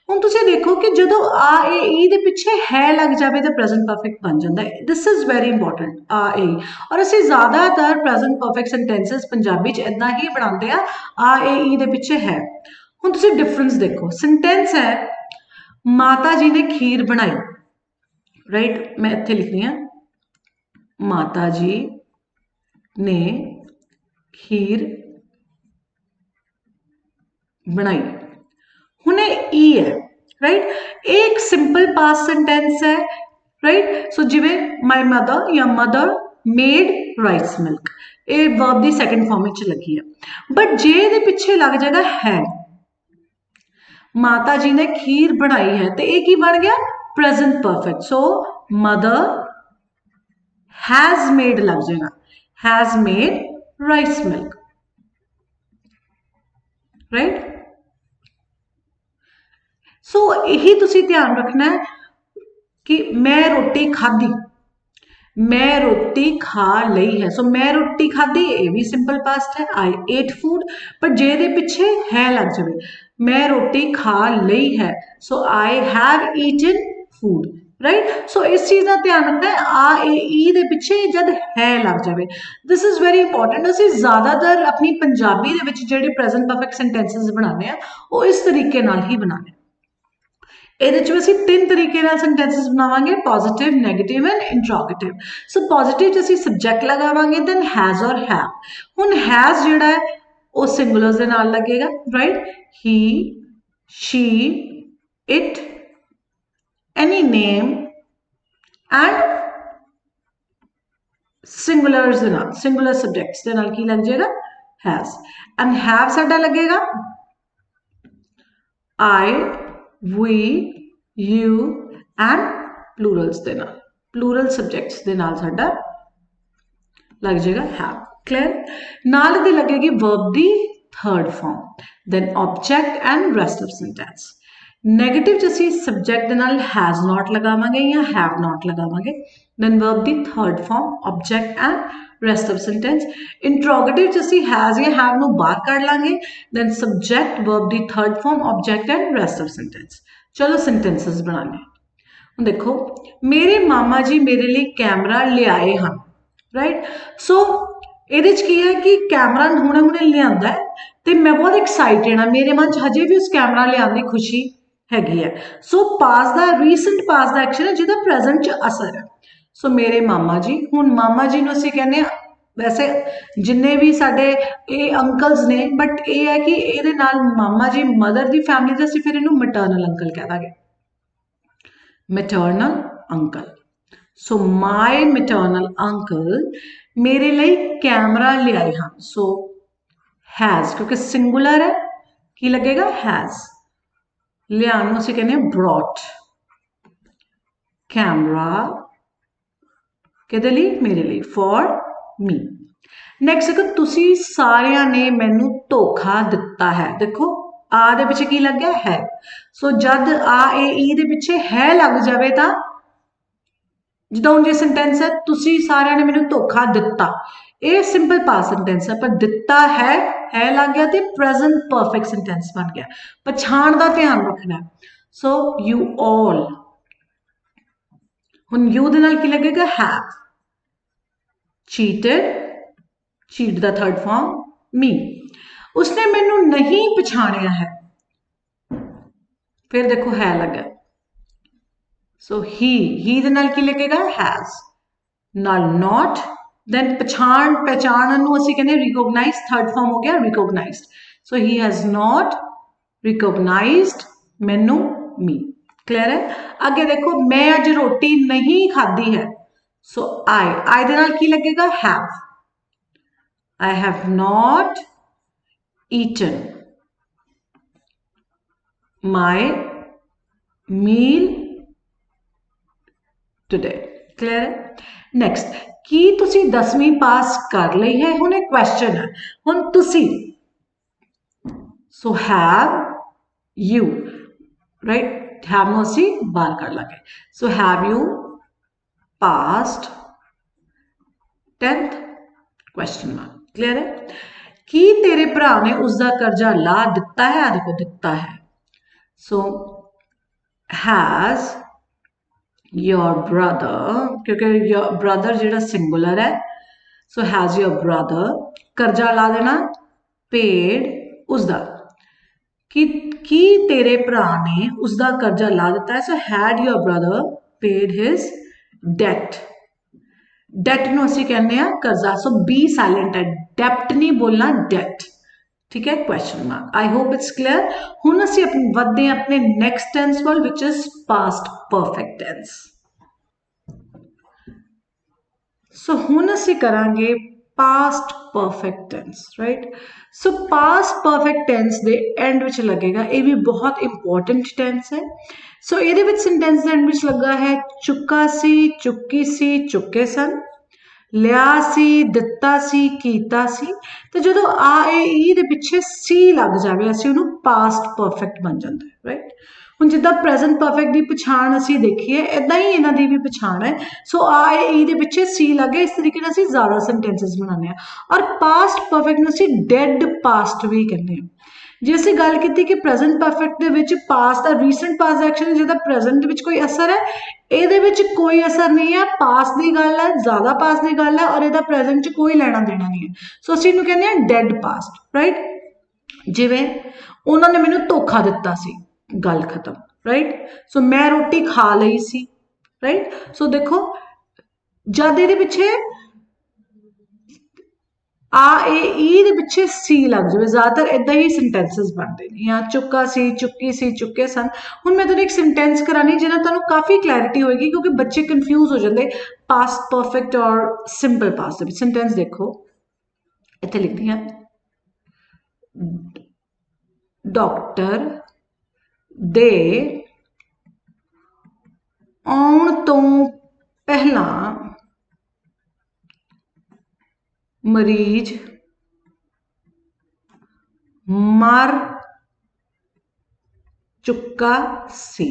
ਹੁਣ ਤੁਸੀਂ ਦੇਖੋ ਕਿ ਜਦੋਂ ਆ ਏ ਈ ਦੇ ਪਿੱਛੇ ਹੈ ਲੱਗ ਜਾਵੇ ਤਾਂ ਪ੍ਰੈਜ਼ੈਂਟ ਪਰਫੈਕਟ ਬਣ ਜਾਂਦਾ ਹੈ। ਦਿਸ ਇਜ਼ ਵੈਰੀ ਇੰਪੋਰਟੈਂਟ, ਆ ਏ। ਔਰ ਅਸੀਂ ਜ਼ਿਆਦਾਤਰ ਪ੍ਰੈਜ਼ੈਂਟ ਪਰਫੈਕਟ ਸੈਂਟੈਂਸਸ ਪੰਜਾਬੀ 'ਚ ਇਦਾਂ ਹੀ ਬਣਾਉਂਦੇ ਆ ਏ ਈ ਦੇ ਪਿੱਛੇ ਹੈ। ਹੁਣ ਤੁਸੀਂ ਡਿਫਰੈਂਸ ਦੇਖੋ, ਸੈਂਟੈਂਸ ਹੈ ਮਾਤਾ ਜੀ ਨੇ ਖੀਰ ਬਣਾਈ, ਰਾਈਟ, ਮੈਂ ਇੱਥੇ ਲਿਖਦੀ ਹਾਂ ਮਾਤਾ ਜੀ ਨੇ खीर बनाई। हुणे ई है, राइट। एक सिंपल पास्ट सेंटेंस है, राइट। सो जिवें माय मदर या मदर मेड राइस मिल्क, ये वर्ब दी सेकंड फॉर्म में लगी है। बट जे दे पिछे लग जाएगा है, माता जी ने खीर बनाई है, तो ये की बन गया present perfect. So mother has made लग जाएगा, has made rice milk, right. So यही तुसी ध्यान रखना है कि मैं रोटी खाधी, मैं रोटी खा लई है। सो मैं रोटी खाधी, ये भी सिंपल पास्ट है, आई एट फूड। पर जे दे पिछे है लग जाए, मैं रोटी खा लई है, so I have eaten food, right. So इस चीज़ का ध्यान रखना है, आ ए ई दे पिछे जब है लग जाए। This is very important. असीं ज़्यादातर अपनी पंजाबी दे विच जिहड़े प्रेजेंट परफेक्ट सेंटेंसेस बनाने हैं वो इस तरीके नाल ही बनाने। ਇਹਦੇ ਚ ਅਸੀਂ ਤਿੰਨ ਤਰੀਕੇ ਨਾਲ ਸੈਂਟੈਂਸਸ ਬਣਾਵਾਂਗੇ, positive, negative and interrogative. So positive ਚ ਅਸੀਂ ਸਬਜੈਕਟ ਲਗਾਵਾਂਗੇ, ਦੈਨ ਹੈਜ਼ ਔਰ ਹੈਵ। ਹੁਣ ਹੈਜ਼ ਜਿਹੜਾ ਹੈ ਉਹ ਸਿੰਗੂਲਰਸ ਦੇ ਨਾਲ ਲੱਗੇਗਾ, right. He, she, it, any name and singulars ਦੇ ਨਾਲ, ਸਿੰਗੂਲਰ ਸਬਜੈਕਟਸ ਦੇ ਨਾਲ ਕੀ ਲੱਗ ਜਾਏਗਾ हैज। एंड हैव साडा लगेगा I, we, you and plurals ਦੇ ਨਾਲ, plural subjects ਦੇ ਨਾਲ ਸਾਡਾ ਲੱਗ ਜਾਏਗਾ have। clear। ਨਾਲ ਦੀ लगेगी verb ਦੀ third form, then object and rest of sentence। Negative च असी सब्जेक्ट दे नाल हैज़ नॉट लगावांगे या हैव नॉट लगावांगे, then verb दी third form, object and rest of sentence. Interrogative च असी हैज़ या हैव नू बाहर कढ लांगे, then सब्जेक्ट, verb दी third form, object and rest of sentence. चलो सेंटेंसेस बनाने। देखो, मेरे मामा जी मेरे लिए कैमरा ले आए हैं, राइट। सो ਇਹਦੇ ਚ ਕੀ ਹੈ ਕਿ ਕੈਮਰਾ ਹੁਣੇ ਹੁਣੇ ਲਿਆਂਦਾ ਹੈ ਤੇ ਮੈਂ ਬਹੁਤ ਐਕਸਾਈਟਡ ਹਾਂ, ਮੇਰੇ ਮਨ ਚ ਹਜੇ ਵੀ ਉਸ ਕੈਮਰਾ ਲਿਆਉਣ ਦੀ ਖੁਸ਼ੀ हैगी है। सो पास दा रीसेंट पास दा एक्शन है जिहदा प्रेजेंट च असर है। सो मेरे मामा जी, हुण मामा जी नूं असीं कहने वैसे जिन्ने भी साडे ये अंकल्स ने, बट ये है कि इहदे नाल मामा जी मदर दी फैमिली दा असीं फिर इहनूं मैटरनल अंकल कह Dange, maternal uncle. So my maternal uncle मेरे लिए कैमरा ले आए हैं। सो हैज़, क्योंकि सिंगुलर है, की लगेगा हैज़। लियान नूं असीं कहने ब्रॉट कैमरा किहदे लई, मेरे लिए, फॉर मी। नैक्सट देखो, तुसी सारियां ने मैनू धोखा दिता है। देखो आ दे पिछे की लग गया है। सो जद आ ए ई दे पिछे है लग जाए तो जिद्दां हुण जे सेंटेंस है तुसी सारियां ने मैनू धोखा दिता, ये सिंपल पास्ट सेंटेंस है, पर दिता है लग गया तो प्रेजेंट परफेक्ट सेंटेंस बन गया। पछाण का ध्यान रखना। सो यू ऑल, हुण यू दे नाल की लगेगा हैव। चीटेड, चीट दा थर्ड फॉर्म, मी। उसने मैनू नहीं पछाणिया है, फिर देखो है लगा। सो ही दे नाल की लगेगा हैज, नाल नॉट, then पहचान नूं असीं कहने रिकॉग्नाइज, थर्ड फॉर्म हो गया recognised. So he has not recognised मैनू, मी। क्लियर है। आगे देखो, मैं अज रोटी नहीं खाधी है। सो आई दे नाल की लगेगा have. I have not eaten my meal today. Clear है। नैक्सट, की तुसी 10वीं पास कर ली है, हुण एक क्वेश्चन है, हुण तुसी, so have you, right, have नूं असीं बाहर कर लांगे। So have you passed 10th, question mark. Clear है? कि तेरे भरा ने उसका कर्जा ला दिता है, आ देखो दिता है, सो हैज योर ब्रदर, क्योंकि योर ब्रदर जिहड़ा सिंगुलर है, सो हैज योर ब्रदर कर्जा ला देना, पेड उसका, कि तेरे भरा ने उसका कर्जा ला दिता है, so had your brother paid his debt. Debt ਨੂੰ ਅਸੀਂ ਕਹਿੰਦੇ ਆ ਕਰਜ਼ਾ, सो बी साइलेंट है, डेप्ट नहीं बोलना, डेट, ठीक है, question mark. I hope it's clear. हुण ਅਸੀਂ ਵਧਦੇ ਹਾਂ अपने नेक्स्ट टेंस ਵੱਲ, which is past perfect tense. So हुण ਅਸੀਂ ਕਰਾਂਗੇ past perfect tense, right. So past perfect tense दे एंड विच लगेगा, ये भी बहुत इंपॉर्टेंट टेंस है। सो ये सेंटेंस दे एंड विच लगा है चुका सी, चुकी सी, चुके सन, लिया सी, दिता सी, कीता सी। तो जो आ ए दे पिछे सी लग जाए असीं उहनूं पास्ट परफेक्ट बन जाता है, राइट। हुण जिद्दां प्रेजेंट परफेक्ट की पछाण असीं देखीए, इदां ही इन्हां दी भी पछाण है। सो आ ए दे पिछे सी लग गया, इस तरीके नाल असीं ज़्यादा सेंटेंसिस बनाने हैं। और पास्ट परफेक्ट नूं असीं डेड पास्ट भी कहते हैं। जे असीं गल कीती कि प्रेजेंट परफेक्ट दे विच पास्ट दा रीसेंट पास्ट एक्शन जिहदा प्रेजेंट विच कोई असर है, ਇਹਦੇ ਵਿੱਚ कोई असर नहीं है, पास की गल है, ज़्यादा पास की गल है, और ਇਹਦਾ प्रेजेंट च कोई लेना देना नहीं है। सो ਅਸੀਂ ਇਹਨੂੰ ਕਹਿੰਦੇ ਆ डेड पास्ट, राइट। जिवें ਉਹਨਾਂ ने मैनूं धोखा दिता सी, गल खत्म, राइट। सो मैं रोटी खा लई सी, राइट। सो देखो जद ਇਹਦੇ ਪਿੱਛੇ आ ए ई दे पिछे सी लग जाए, ज़्यादातर इदा ही सेंटेंसिस बनते हैं, या चुका सी, चुकी सी, चुके सन। हुण मैं तुहानूं एक सेंटेंस करानी जिन्हां तुहानूं काफ़ी क्लैरिटी होएगी, क्योंकि बच्चे कन्फ्यूज हो जाते पास्ट परफेक्ट और सिंपल पास्ट दे। सेंटेंस देखो इत्थे लिख दिया, डॉक्टर दे आउण तो पहला मरीज मर चुका सी।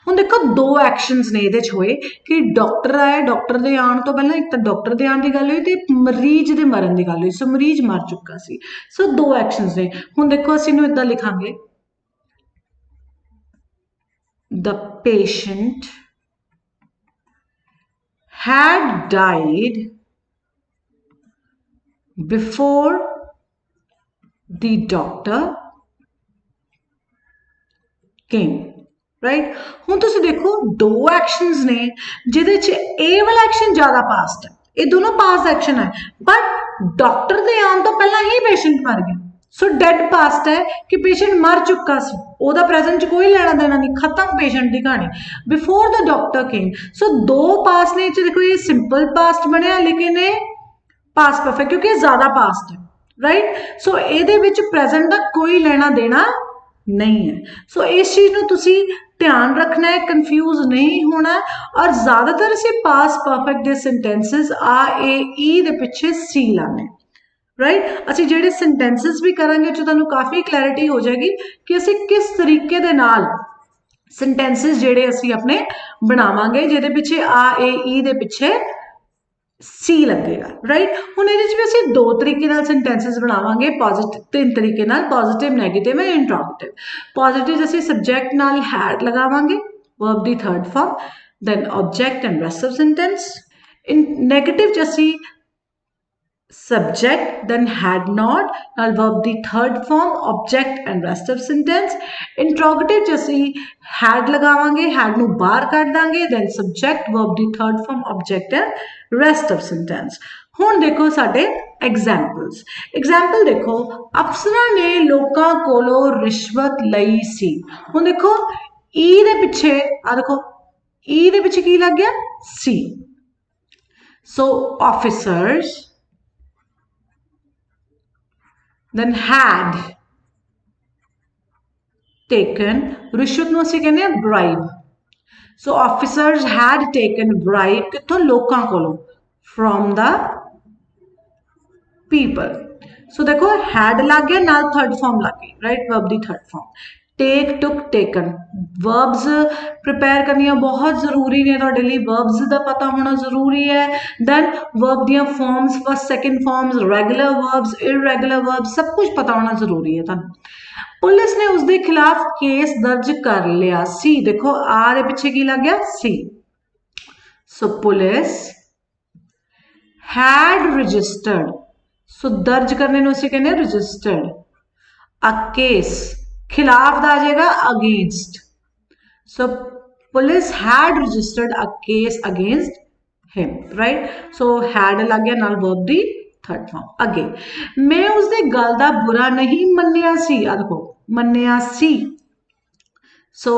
हुण देखो दो एक्शनस ने इहदे च होए कि डॉक्टर आए, डॉक्टर दे आउण तो पहला एक तो डॉक्टर दे आउण दी गल होई ते मरीज दे मरण दी गल होई। सो मरीज मर चुका सी। सो दो एक्शनस ने। हुण देखो असीं इहनूं इदां लिखांगे, the patient had died before the doctor came, right. हुण तुसीं देखो दो एक्शनस ने जिहदे च ए वाला एक्शन ज़्यादा पास्ट है, ये दोनों पास्ट एक्शन है, बट डॉक्टर दे आउण तो पहला ही पेशेंट मर गया। सो डेड पास्ट है कि पेशेंट मर चुका सी, ओहदा प्रेजेंट च कोई लेना देना नहीं, खत्म पेशेंट की कहानी। बिफोर द डॉक्टर केम, सो दो पास्ट ने देखो, ये सिंपल पास्ट बनया, लेकिन ये पास्ट परफेक्ट क्योंकि ज़्यादा पास्ट है, राइट। सो ये प्रेजेंट का कोई लेना देना नहीं है। सो इस चीज़ को तुसी ध्यान रखना है, कंफ्यूज नहीं होना। और ज़्यादातर असीं पास्ट परफेक्ट दे सेंटेंसिस आ ए ई दे पिछे सी लाने, राइट। असीं जिहड़े सेंटेंसिस भी करांगे जो तुहानूं काफ़ी क्लैरिटी हो जाएगी कि असीं किस तरीके दे नाल सेंटेंसिस जिहड़े असीं अपने बनावांगे, जिहदे पिछे आ ए ई दे पिछे सी लगेगा, राइट। हुण इहदे च भी असीं दो तरीके नाल सेंटेंसिस बनावांगे, पॉजिटिव तीन तरीके नाल, positive, negative and interrogative. Positive असीं सब्जैक्ट नाल हैड लगावांगे, वर्ब दी third form, then object and rest of sentence. In negative च असीं subject then had not ਨਾਲ verb ਦੀ third form, object and rest of sentence। interrogative ਚ ਅਸੀਂ had ਲਗਾਵਾਂਗੇ, had ਨੂੰ ਬਾਹਰ ਕੱਢ ਦਾਂਗੇ, then subject, verb ਦੀ third form, object and rest of sentence। ਹੁਣ ਦੇਖੋ ਸਾਡੇ एग्जाम्पल्स। एग्जाम्पल देखो, अफसरां ने लोकां कोलों रिश्वत लई सी। ਹੁਣ देखो ई ਦੇ ਪਿੱਛੇ ਆ देखो ई ਦੇ ਪਿੱਛੇ ਕੀ ਲੱਗ ਗਿਆ, सी। so officers then had taken, रिश्वत ਨੂੰ ਅਸੀਂ ਕਹਿੰਦੇ ਆ bribe। so officers had taken bribe ਕਿੱਥੋਂ, ਲੋਕਾਂ ਕੋਲੋਂ, from the people। so देखो had लग गया, नाल थर्ड फॉर्म लग गई, राइट, वर्ब दी third form. Take took taken verbs prepare करनिया बहुत जरूरी ने तुहाडे लई वर्ब्स दा पता होना जरूरी है दैन वर्ब दियां forms first second forms regular verbs irregular verbs सब कुछ पता होना जरूरी है तुहानू पुलिस ने उसके खिलाफ केस दर्ज कर लिया सी देखो आ दे पिछे की लग गया सी सो पुलिस हैड रजिस्टर्ड सो दर्ज करने नूं असीं कहने रजिस्टर्ड अ केस खिलाफ दा आ जाएगा against so police had registered a case against him right so had लग गया नाल वर्ब दी थर्ड फॉर्म अगे मैं उसदे गल दा बुरा नहीं मन्निया सी आ देखो मन्निया सी सो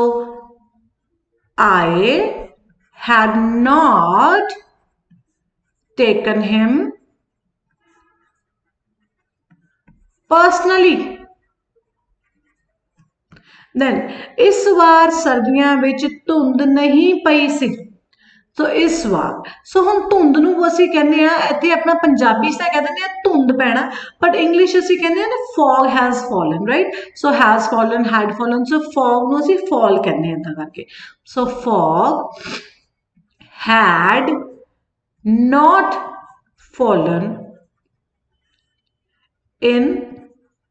I had not taken him personally then इस बार सर्दियां विच धुंध नहीं पई सी सो इस बार सो हम धुंध नूं असीं कहने आ इत्थे अपना पंजाबी च कह दिंदे आ धुंध पैना बट इंग्लिश असीं कहने आ ना fog has fallen right so has fallen had fallen so fog नूं असीं फॉल कहने आ इदां करके so fog had not fallen in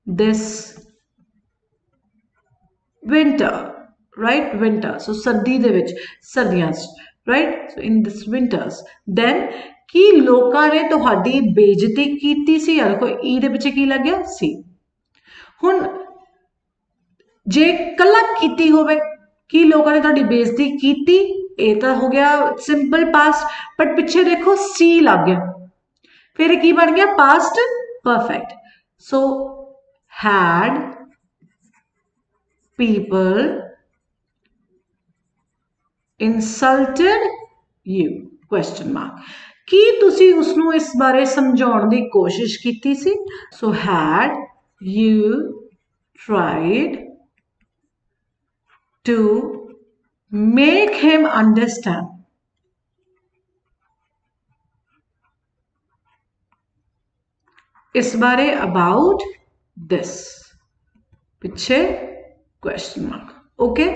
this winter right winter so सर्दी दे विच सर्दियां right so in this winters then की लोकां ने तुहाडी बेइज्जती कीती सी या देखो ई दे पिछे की लग गया सी हुण जे कल्ला कीती होवे की लोकां ने तुहाडी बेइज्जती कीती ए तो हो गया सिंपल पास्ट बट पिछे देखो सी लग गया फिर की बन गया past perfect so had people insulted you question mark की तुसी उसनू इस बारे समझाउण दी कोशिश कीती सी so had you tried to make him understand इस बारे about this पिछे question mark okay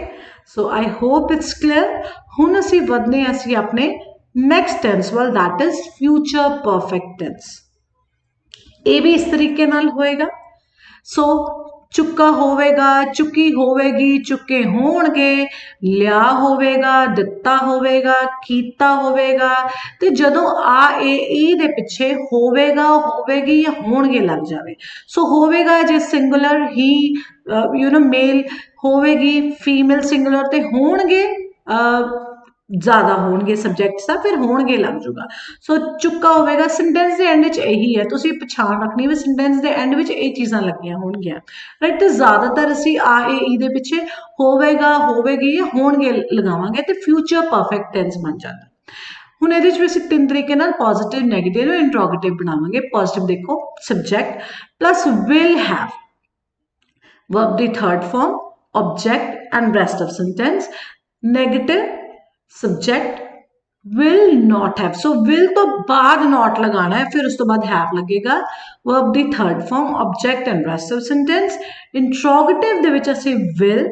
so I hope it's clear हुण असी वधने असी अपने next tense वाल that is future perfect tense ये भी इस तरीके नाल होएगा so चुका होवेगा चुकी होवेगी चुके होणगे लिया होवेगा दिता होवेगा कीता होवेगा ते जदों आ ए दे पिछे होवेगा होवेगी या होणगे लग जावे सो होवेगा जे singular he you know male होवेगी फीमेल सिंगुलर ते होणगे ज्यादा होणगे सब्जेक्ट्स दा फिर होणगे लग जाऊगा सो चुका होवेगा सेंटेंस दे एंड विच यही है तुसी पछाण रखनी वे सेंटेंस दे एंड विच ये चीज़ां लगियां होणगियां राइट तो ज़्यादातर असी आ ए दे पिछे होवेगा होवेगी या होणगे लगावांगे ते फ्यूचर परफेक्ट टेंस बन जाता हुण इहदे विच असीं तीन तरीके नाल पॉजिटिव नैगेटिव इंट्रोगेटिव बनावांगे पॉजिटिव देखो subject plus will have verb दी third form object and rest of sentence negative subject will not have so will तो बाद not लगाना है फिर उस तो बाद have लगेगा verb the third form object and rest of sentence interrogative दे विच असी will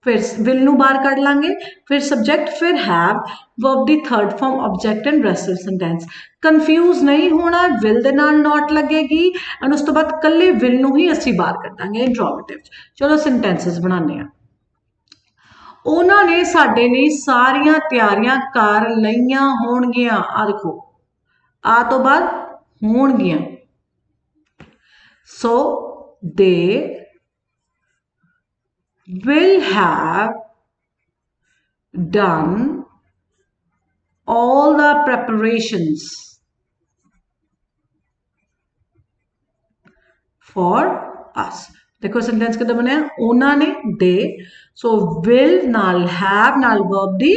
फिर will नू बाहर कढ लांगे फिर subject फिर have verb the third form object and rest of sentence confuse नहीं होना will दे नाल not लगेगी and उस तो बाद कल्ले will नू ही असी बाहर कढांगे interrogative चलो sentences बनाने हैं उन्होंने साडे लई सारियां तैयारियां कर लईयां होणगियां आ देखो आ तो बाद होणगियां सो दे will have done all the preparations for us देखो सेंटेंस किदा बनया उन्होंने दे सो विल नाल हैव नाल वर्ब दी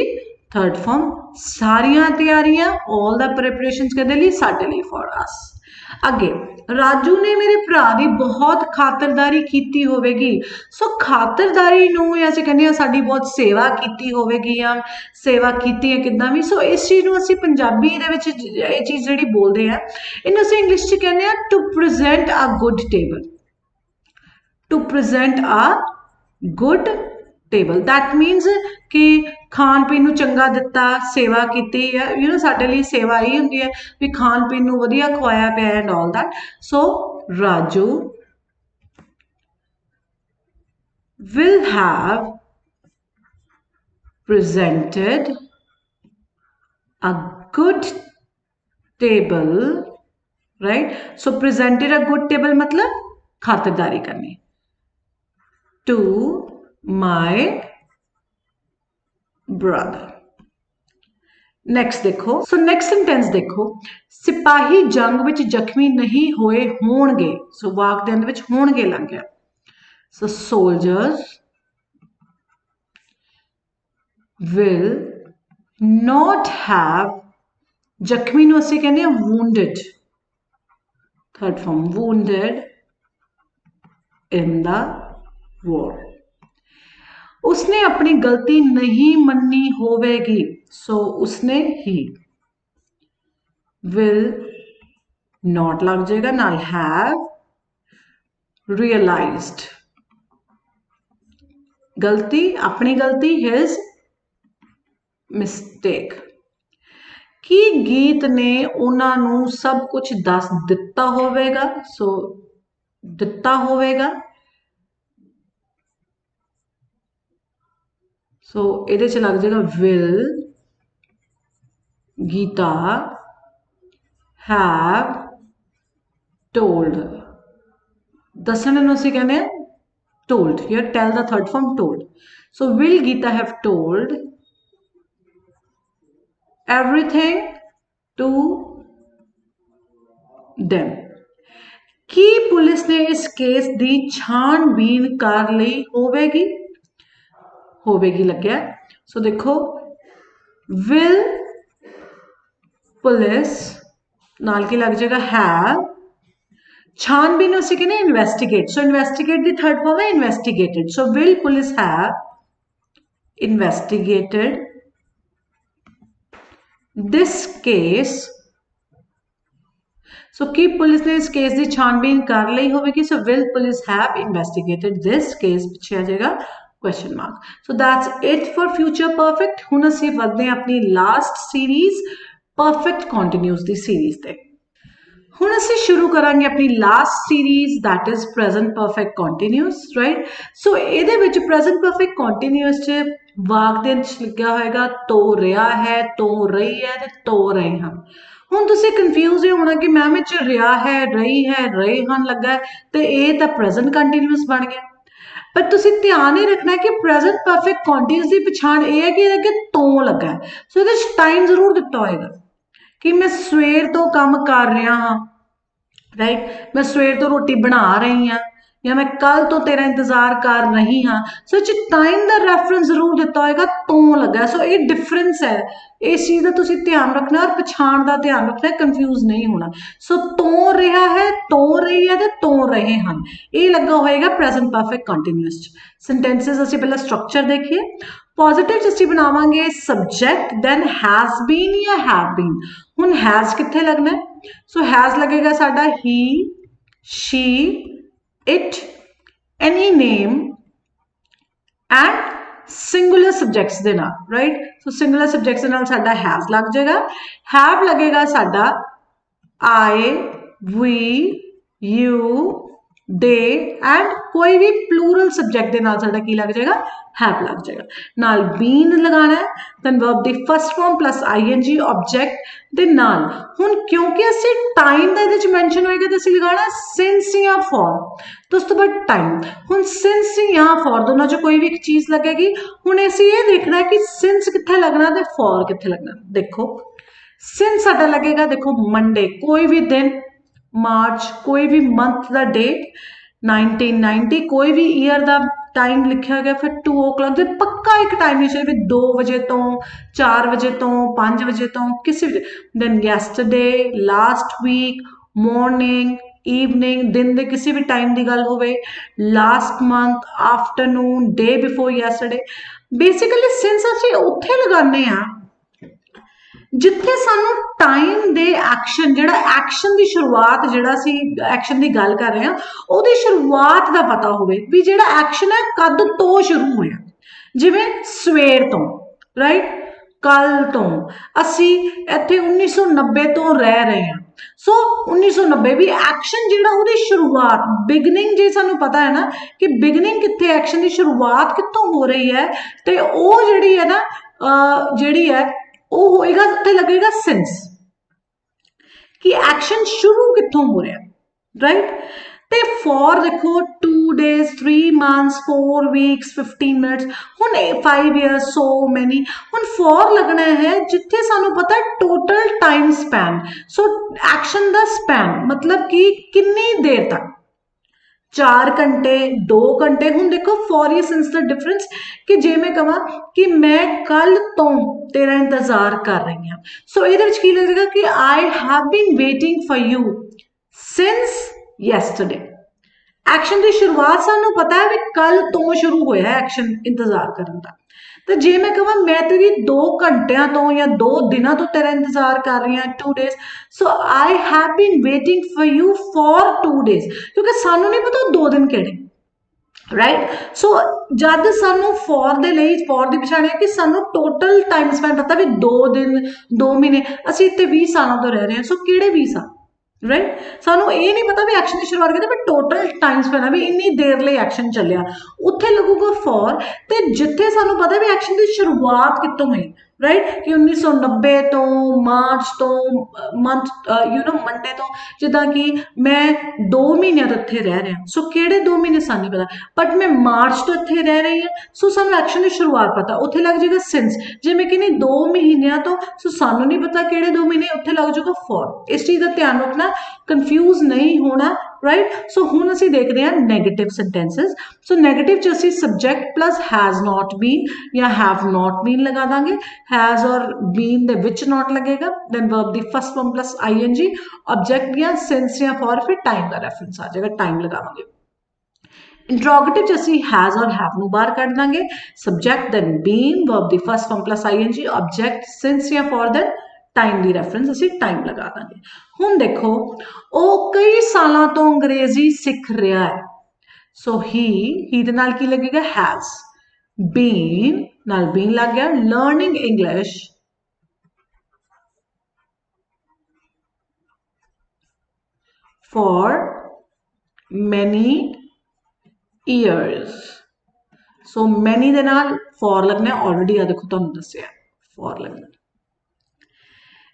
थर्ड फॉर्म सारियां तैयारियां ऑल द प्रिपरेशंस कहदे लई साडे लई फॉर अस अगे राजू ने मेरे भरा दी बहुत खातिरदारी कीती होवेगी सो खातिरदारी नूं असीं कहने आ साडी बहुत सेवा कीती होवेगी या सेवा कीती है किदां भी सो इस चीज़ नूं असीं पंजाबी दे विच ये चीज़ जिहड़ी बोलदे आ इहनूं असीं इंग्लिश च कहने आ to present a good table to present a good table that means ਕਿ ਖਾਣ ਪੀਣ ਨੂੰ ਚੰਗਾ ਦਿੱਤਾ, ਸੇਵਾ ਕੀਤੀ ਹੈ, ਸਾਡੇ ਲਈ ਸੇਵਾ ਹੀ ਹੁੰਦੀ ਹੈ ਵੀ ਖਾਣ ਪੀਣ ਨੂੰ ਵਧੀਆ ਖਵਾਇਆ ਪਿਆ and all that. So Raju will have presented a good table, right? So presented a good table मतलब खातिरदारी करनी to my brother। नेक्स्ट देखो, सो नेक्स्ट सेंटेंस देखो, सिपाही जंग विच जख्मी नहीं होए होणगे, सो वाक दे अंदर विच होणगे लग गया। सो soldiers will not have, जख्मी ਨੂੰ ਅਸੀਂ ਕਹਿੰਦੇ ਆ wounded, third form wounded in the war। उसने अपनी गलती नहीं मन्नी होवेगी, सो उसने ही, will not लग जाएगा नाल have realized, गलती अपनी गलती his mistake। की गीत ने उन्हां नू सब कुछ दस दिता होवेगा, सो दिता होवेगा। सो ਇਹਦੇ ਚ ਲੱਗ ਜਾਏਗਾ will गीता have told, ਦੱਸਣ ਨੂੰ ਅਸੀਂ ਕਹਿੰਦੇ ਆ told, here tell the third form told। so will Geeta have told everything to them। Ki police ਨੇ ਇਸ ਕੇਸ ਦੀ ਛਾਣਬੀਨ ਕਰ ਲਈ ਹੋਵੇਗੀ, होवेगी लग गया। सो देखो will पुलिस नाल की लग जाएगा have, छानबीन उसे कहने इन्वेस्टिगेट, सो इन्वेस्टिगेट दी थर्ड फॉर्म है investigated. So will police have investigated this case, so की पुलिस ने इस केस की छानबीन कर ली होगी, so will police have investigated this case, पीछे आ जाएगा question mark. So that's it for future perfect. हुण असीं वधदे हां अपनी लास्ट सीरीज परफेक्ट कॉन्टिन्यूस दी सीरीज ते। हुण असीं शुरू करांगे अपनी last series that is present perfect continuous, right. So इहदे विच प्रेजेंट परफेक्ट कॉन्टिन्यूस च वाक दे विच लिखिया होएगा तो रिहा है, तो रही है ते तो रहे हन। हुण तुसीं कंफ्यूज होना कि मैम इच रिहा है, रहे हन लगा है ते इह तां प्रेजेंट कंटीन्यूअस बन गया। पर तुसीं ध्यान ही रखना है कि प्रेजेंट परफेक्ट कॉन्टिन्यूअस की पछाण यह है कि अगे तो लगा है। सो इहदे च टाइम जरूर दिता होएगा कि मैं सवेर तो काम कर रहा हाँ, राइट, मैं सवेर तो रोटी बना रही हाँ, या मैं कल तो तेरा इंतजार कर रही हाँ। सो इस टाइम का रैफरेंस जरूर दिता होएगा तो लगा। सो ये डिफरेंस है, इस चीज़ का तुसीं ध्यान रखना और पछाण का ध्यान रखना, कंफ्यूज नहीं होना। सो तो रहा है, तो रही है, तो रहे हैं, ये लगा होएगा प्रेजेंट परफेक्ट कंटीन्यूअस। सेंटेंसेस असीं पहला स्ट्रक्चर देखिए। पॉजिटिव असीं बनावांगे सब्जेक्ट दैन हैज बीन या हैव बीन। हुण हैज कित्थे लगना है, सो हैज लगेगा साडा he, she, it, any name and singular subjects दे नाल, right। so singular subjects दे नाल साडा has लग जाएगा। have लगेगा साडा I, we, you, they and कोई भी plural subject दे नाल साडा की लग जाएगा, have लग जाएगा। नाल been लगाना है, then verb दी first form plus ing object दे नाल। हुण क्योंकि असीं टाइम दा इहदे च मैंशन होएगा तो असीं लगाना since या for, तो उस तो बाद टाइम। हुण since या for दोनों च कोई भी एक चीज़ लगेगी। हुण असीं ये देखना है कि since कित्थे लगना ते for कित्थे लगना। देखो since साडा लगेगा, देखो मंडे, कोई भी दिन, मार्च, कोई भी मंथ दा डेट, 1990, कोई भी ईयर दा टाइम लिखा गया, फिर 2 o'clock जो पक्का एक टाइम नहीं चाहिए, 2 बजे तो 4 बजे तो 5 बजे तो किसी भी। Then yesterday, last week, morning, evening, दिन दे किसी भी टाइम की गल होवे, last month, afternoon, day before yesterday. Basically since असीं उत्थे लगाने आ जिथे सानू टाइम दे एक्शन, जिहड़ा एक्शन की शुरुआत, जिहड़ा असीं एक्शन की गल कर रहे हैं, उहदी शुरुआत का पता होवे भी जिहड़ा एक्शन है कद तो शुरू होया। ਜਿਵੇਂ ਸਵੇਰ ਤੋਂ, ਰਾਈਟ, ਕੱਲ ਤੋਂ। ਅਸੀਂ ਇੱਥੇ 1990 ਤੋਂ ਰਹਿ ਰਹੇ ਹਾਂ, ਸੋ 1990 ਵੀ ਐਕਸ਼ਨ ਜਿਹੜਾ ਉਹਦੀ ਸ਼ੁਰੂਆਤ, ਬਿਗਨਿੰਗ ਜੇ ਸਾਨੂੰ ਪਤਾ ਹੈ ਨਾ ਕਿ ਬਿਗਨਿੰਗ ਕਿੱਥੇ, ਐਕਸ਼ਨ ਦੀ ਸ਼ੁਰੂਆਤ ਕਿੱਥੋਂ ਹੋ ਰਹੀ ਹੈ, ਤੇ ਉਹ ਜਿਹੜੀ ਹੈ ਨਾ ਜਿਹੜੀ ਹੈ ਉਹ ਹੋਏਗਾ, ਉੱਥੇ ਲੱਗੇਗਾ ਸਿੰਸ, ਕਿ ਐਕਸ਼ਨ ਸ਼ੁਰੂ ਕਿੱਥੋਂ ਹੋ ਰਿਹਾ, ਰਾਈਟ। ਤੇ ਫॉर ਦੇਖੋ 2 days 3 months 4 weeks 15 minutes, ਹੁਣ 5 years so many, ਹੁਣ ਫॉर ਲੱਗਣਾ ਹੈ ਜਿੱਥੇ ਸਾਨੂੰ ਪਤਾ ਹੈ ਟੋਟਲ ਟਾਈਮ ਸਪੈਨ। ਸੋ ਐਕਸ਼ਨ ਦਾ ਸਪੈਨ ਮਤਲਬ ਕਿ ਕਿੰਨੀ ਦੇਰ ਤੱਕ, 4 ਘੰਟੇ 2 ਘੰਟੇ। ਹੁਣ ਦੇਖੋ ਫॉर ਇਹ ਸਿੰਸ ਦਾ ਡਿਫਰੈਂਸ, ਕਿ ਜੇ ਮੈਂ ਕਹਾਂ ਕਿ ਮੈਂ ਕੱਲ ਤੋਂ ਤੇਰਾ ਇੰਤਜ਼ਾਰ ਕਰ ਰਹੀ ਹਾਂ, ਸੋ ਇਹਦੇ ਵਿੱਚ ਕੀ ਲੱਗੇਗਾ ਕਿ I have been waiting for you since yesterday. Action ਦੀ ਸ਼ੁਰੂਆਤ ਸਾਨੂੰ ਪਤਾ ਹੈ ਵੀ ਕੱਲ ਤੋਂ ਸ਼ੁਰੂ ਹੋਇਆ ਐਕਸ਼ਨ ਇੰਤਜ਼ਾਰ ਕਰਨ ਦਾ। ਤੇ ਜੇ ਮੈਂ ਕਹਾਂ ਮੈਂ ਤੇਰੀ 2 ਘੰਟਿਆਂ ਤੋਂ ਜਾਂ 2 ਦਿਨਾਂ ਤੋਂ ਤੇਰਾ ਇੰਤਜ਼ਾਰ ਕਰ ਰਹੀ ਹਾਂ, 2 days, so I have been waiting for you for 2 days, ਕਿਉਂਕਿ ਸਾਨੂੰ ਨਹੀਂ ਪਤਾ 2 ਦਿਨ ਕਿਹੜੇ, ਰਾਈਟ। ਸੋ ਜਦ ਸਾਨੂੰ ਫॉर ਦੇ ਲਈ ਫॉर ਦੀ ਪਛਾਣ ਹੈ ਕਿ ਸਾਨੂੰ ਟੋਟਲ ਟਾਈਮ ਸਪੈਨ ਪਤਾ ਵੀ 2 ਦਿਨ 2 ਮਹੀਨੇ, ਅਸੀਂ ਇੱਥੇ 20 ਸਾਲਾਂ ਤੋਂ ਰਹਿ ਰਹੇ ਹਾਂ, ਸੋ ਕਿਹੜੇ 20 ਸਾਲ, ਰਾਈਟ। ਸਾਨੂੰ ਇਹ ਨਹੀਂ ਪਤਾ ਵੀ ਐਕਸ਼ਨ ਦੀ ਸ਼ੁਰੂਆਤ ਕਰਦੇ, ਬਟ ਟੋਟਲ ਟਾਈਮ ਸਪੈਨ ਹੈ ਵੀ ਇੰਨੀ ਦੇਰ ਲਈ ਐਕਸ਼ਨ ਚੱਲਿਆ, ਉੱਥੇ ਲੱਗੂਗਾ ਫॉर। ਤੇ ਜਿੱਥੇ ਸਾਨੂੰ ਪਤਾ ਵੀ ਐਕਸ਼ਨ ਦੀ ਸ਼ੁਰੂਆਤ ਕਿੱਥੋਂ ਹੋਈ, ਰਾਈਟ, ਕਿ 1990 ਤੋਂ, ਮਾਰਚ ਤੋਂ, ਮੰਥ ਮੰਡੇ ਤੋਂ, ਜਿੱਦਾਂ ਕਿ ਮੈਂ 2 ਮਹੀਨਿਆਂ ਤੋਂ ਇੱਥੇ ਰਹਿ ਰਿਹਾ, ਸੋ ਕਿਹੜੇ 2 ਮਹੀਨੇ ਸਾਨੂੰ ਨਹੀਂ ਪਤਾ, ਬਟ ਮੈਂ ਮਾਰਚ ਤੋਂ ਇੱਥੇ ਰਹਿ ਰਹੀ ਹਾਂ, ਸੋ ਸਾਨੂੰ ਐਕਸ਼ਨ ਦੀ ਸ਼ੁਰੂਆਤ ਪਤਾ, ਉੱਥੇ ਲੱਗ ਜਾਏਗਾ ਸਿੰਸ। ਜਿਵੇਂ ਕਿ ਨਹੀਂ 2 ਮਹੀਨਿਆਂ ਤੋਂ, ਸੋ ਸਾਨੂੰ ਨਹੀਂ ਪਤਾ ਕਿਹੜੇ 2 ਮਹੀਨੇ, ਉੱਥੇ ਲੱਗ ਜਾਊਗਾ ਫॉर। ਇਸ ਚੀਜ਼ ਦਾ ਧਿਆਨ ਰੱਖਣਾ, ਕੰਫਿਊਜ਼ ਨਹੀਂ ਹੋਣਾ, ਰਾਈਟ। ਸੋ ਹੁਣ ਅਸੀਂ ਦੇਖਦੇ ਹਾਂ ਨੈਗੇਟਿਵ ਸੈਂਟੈਂਸਸ। ਸੋ ਨੈਗੇਟਿਵ ਚ ਅਸੀਂ ਸਬਜੈਕਟ ਪਲਸ ਹੈਜ਼ ਨॉट ਬੀਨ ਜਾਂ ਹੈਵ ਨॉट ਬੀਨ ਲਗਾ ਦਾਂਗੇ, हैज और बीन ਦੇ ਵਿੱਚ not लगेगा, then verb ਦੀ first form plus ing, object या since या for, फिर time ਦਾ reference आ जाएगा, time लगावांगे। इंट्रोगेटिव ਚ ਅਸੀਂ has और have ਨੂੰ ਬਾਹਰ ਕੱਢ ਦਾਂਗੇ, subject then been, verb the first form plus ing, object since या for, then time the reference ਅਸੀਂ time ਲਗਾ ਦਾਂਗੇ। ਹੁਣ ਦੇਖੋ ਉਹ ਕਈ ਸਾਲਾਂ ਤੋਂ ਅੰਗਰੇਜ਼ੀ ਸਿੱਖ ਰਿਹਾ ਹੈ, ਸੋ he ਦੇ ਨਾਲ ਕੀ ਲੱਗੇਗਾ has, been ਨਾਲ been ਲੱਗ ਗਿਆ, learning English for many years, so many ਦੇ ਨਾਲ for ਲੱਗਣਾ, already ਆ ਦੇਖੋ ਤੁਹਾਨੂੰ ਦੱਸਿਆ for ਲੱਗਣਾ।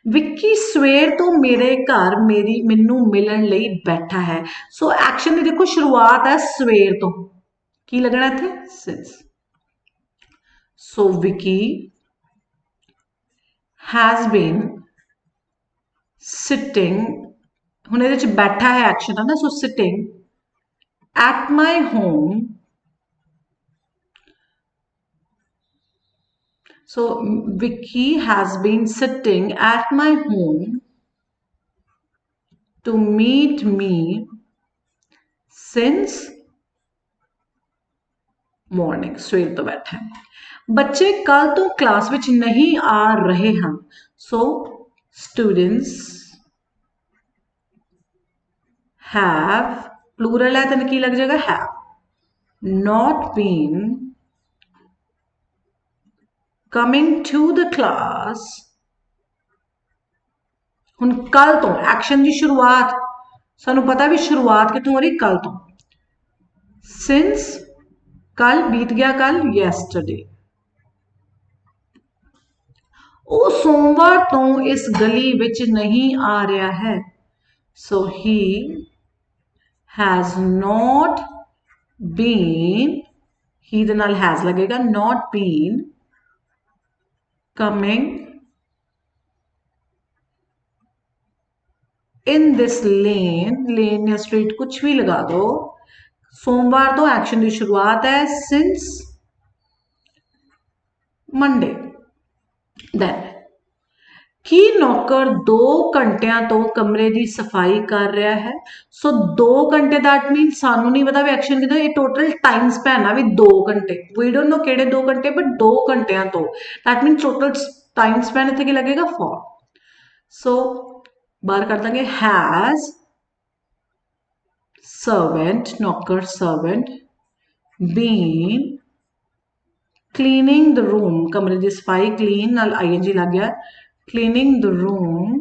ਵਿੱਕੀ ਸਵੇਰ ਤੋਂ ਮੇਰੇ ਘਰ ਮੈਨੂੰ ਮਿਲਣ ਲਈ ਬੈਠਾ ਹੈ, ਸੋ ਐਕਸ਼ਨ ਦੀ ਦੇਖੋ ਸ਼ੁਰੂਆਤ ਹੈ ਸਵੇਰ ਤੋਂ, ਕੀ ਲੱਗਣਾ ਇੱਥੇ since। So Vicky has been sitting, ਹੁਣ ਇਹਦੇ ਵਿੱਚ ਬੈਠਾ ਹੈ ਐਕਸ਼ਨ ਹੈ ਨਾ, so sitting at my home, so Vicky has been sitting at my home to meet me since morning, ਸਵੇਰ ਤੋਂ ਬੈਠਾ ਹੈ। ਬੱਚੇ ਕੱਲ ਤੋਂ ਕਲਾਸ ਵਿੱਚ ਨਹੀਂ ਆ ਰਹੇ ਹਨ, ਸੋ students have, plural ਹੈ ਤਾਂ ਕੀ ਲੱਗ ਜਾਏਗਾ have, not been coming to the class, ਹੁਣ ਕੱਲ ਤੋਂ ਐਕਸ਼ਨ ਦੀ ਸ਼ੁਰੂਆਤ ਸਾਨੂੰ ਪਤਾ ਵੀ ਸ਼ੁਰੂਆਤ ਕਿੱਥੋਂ ਹੋ ਰਹੀ, ਕੱਲ ਤੋਂ, since ਕੱਲ ਬੀਤ ਗਿਆ, ਕੱਲ yesterday। ਉਹ ਸੋਮਵਾਰ ਤੋਂ ਇਸ ਗਲੀ ਵਿੱਚ ਨਹੀਂ ਆ ਰਿਹਾ ਹੈ, so he has not been, he ਦੇ ਨਾਲ has ਲੱਗੇਗਾ, not been coming in this lane, lane या street कुछ भी लगा दो, सोमवार तो एक्शन की शुरुआत है since Monday। then ਕੀ ਨੌਕਰ 2 ਘੰਟਿਆਂ ਤੋਂ ਕਮਰੇ ਦੀ ਸਫਾਈ ਕਰ ਰਿਹਾ ਹੈ, ਸੋ 2 ਘੰਟੇ that means ਸਾਨੂੰ ਨਹੀਂ ਪਤਾ ਵੀ ਐਕਸ਼ਨ ਕਿਦਾਂ, ਇਹ ਟੋਟਲ ਟਾਈਮ ਸਪੈਨ ਆ ਵੀ 2 ਘੰਟੇ, we don't know ਕਿਹੜੇ 2 ਘੰਟੇ, ਬਟ 2 ਘੰਟਿਆਂ ਤੋਂ, that means total time span ਇੱਥੇ ਕੀ ਲੱਗੇਗਾ for। ਸੋ ਬਾਹਰ ਕਰ ਦਾਂਗੇ has servant, ਨੌਕਰ servant been cleaning the room, कमरे की सफाई, clean नाल ing लग गया, cleaning the room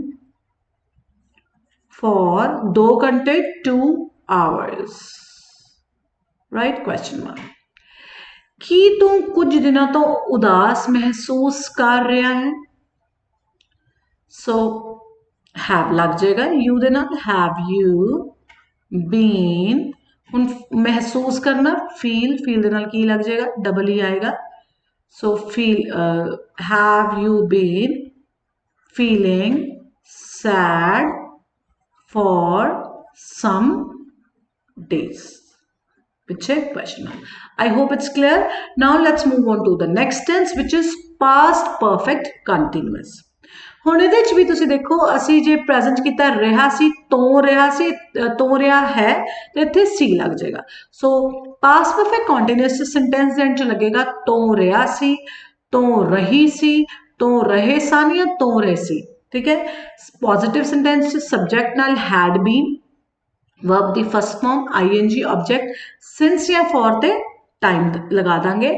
for 2 घंटे 2 hours, right? Question mark. ਕੀ ਤੂੰ ਕੁਝ ਦਿਨਾਂ ਤੋਂ ਉਦਾਸ ਮਹਿਸੂਸ ਕਰ ਰਿਹਾ ਹੈ? ਸੋ have ਲੱਗ ਜਾਏਗਾ you ਦੇ ਨਾਲ, have you been, ਹੁਣ ਮਹਿਸੂਸ ਕਰਨਾ feel, feel ਦੇ ਨਾਲ ਕੀ ਲੱਗ ਜਾਏਗਾ, ਡਬਲ ਹੀ ਆਏਗਾ, so feel, have you been feeling sad for some days? Which is question mark. I hope it's clear. Now let's move on to the next tense, which is past perfect continuous. ਹੁਣ ਇਹਦੇ ਵਿੱਚ ਵੀ ਤੁਸੀਂ ਦੇਖੋ, ਅਸੀਂ ਜੇ present ਕੀਤਾ ਰਿਹਾ ਸੀ, ਤੋਂ ਰਿਹਾ ਹੈ, ਤੇ ਇੱਥੇ ਸੀ ਲੱਗ ਜਾਏਗਾ। ਸੋ ਪਾਸਟ ਪਰਫੈਕਟ ਕੰਟੀਨਿਊਅਸ ਸੈਂਟੈਂਸ ਦੇ ਐਂਡ 'ਚ ਲੱਗੇਗਾ ਤੋਂ ਰਿਹਾ ਸੀ, ਤੋਂ ਰਹੀ ਸੀ, ਤੋਂ ਰਹੇ ਸਨ ਜਾਂ ਤੋਂ ਰਹੇ ਸੀ, ਠੀਕ ਹੈ। ਪੋਜ਼ਿਟਿਵ ਸੈਂਟੈਂਸ 'ਚ ਸਬਜੈਕਟ ਨਾਲ had been, verb ਦੀ first form ing, object since या for ਤੇ time ਲਗਾ ਦਾਂਗੇ।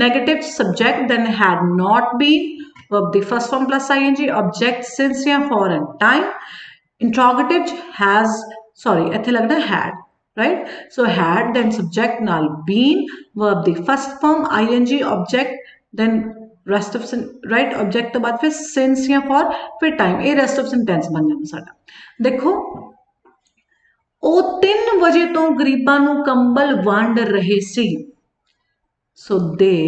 Negative subject then had not been, verb ਦੀ first form plus ing, object since या for and time। Interrogative has, sorry ਇੱਥੇ ਲੱਗਦਾ had, right? so had then subject ਨਾਲ been, verb ਦੀ first form ing, object then rest of, right? Object ਤੋਂ ਬਾਅਦ ਫਿਰ since ਜਾਂ for ਫਿਰ time, ਇਹ rest of sentence ਬਣ ਜਾਂਦਾ ਸਾਡਾ। ਦੇਖੋ ਉਹ 3 ਵਜੇ ਤੋਂ ਗਰੀਬਾਂ ਨੂੰ ਕੰਬਲ ਵੰਡ ਰਹੇ ਸੀ, ਸੋ ਦੇ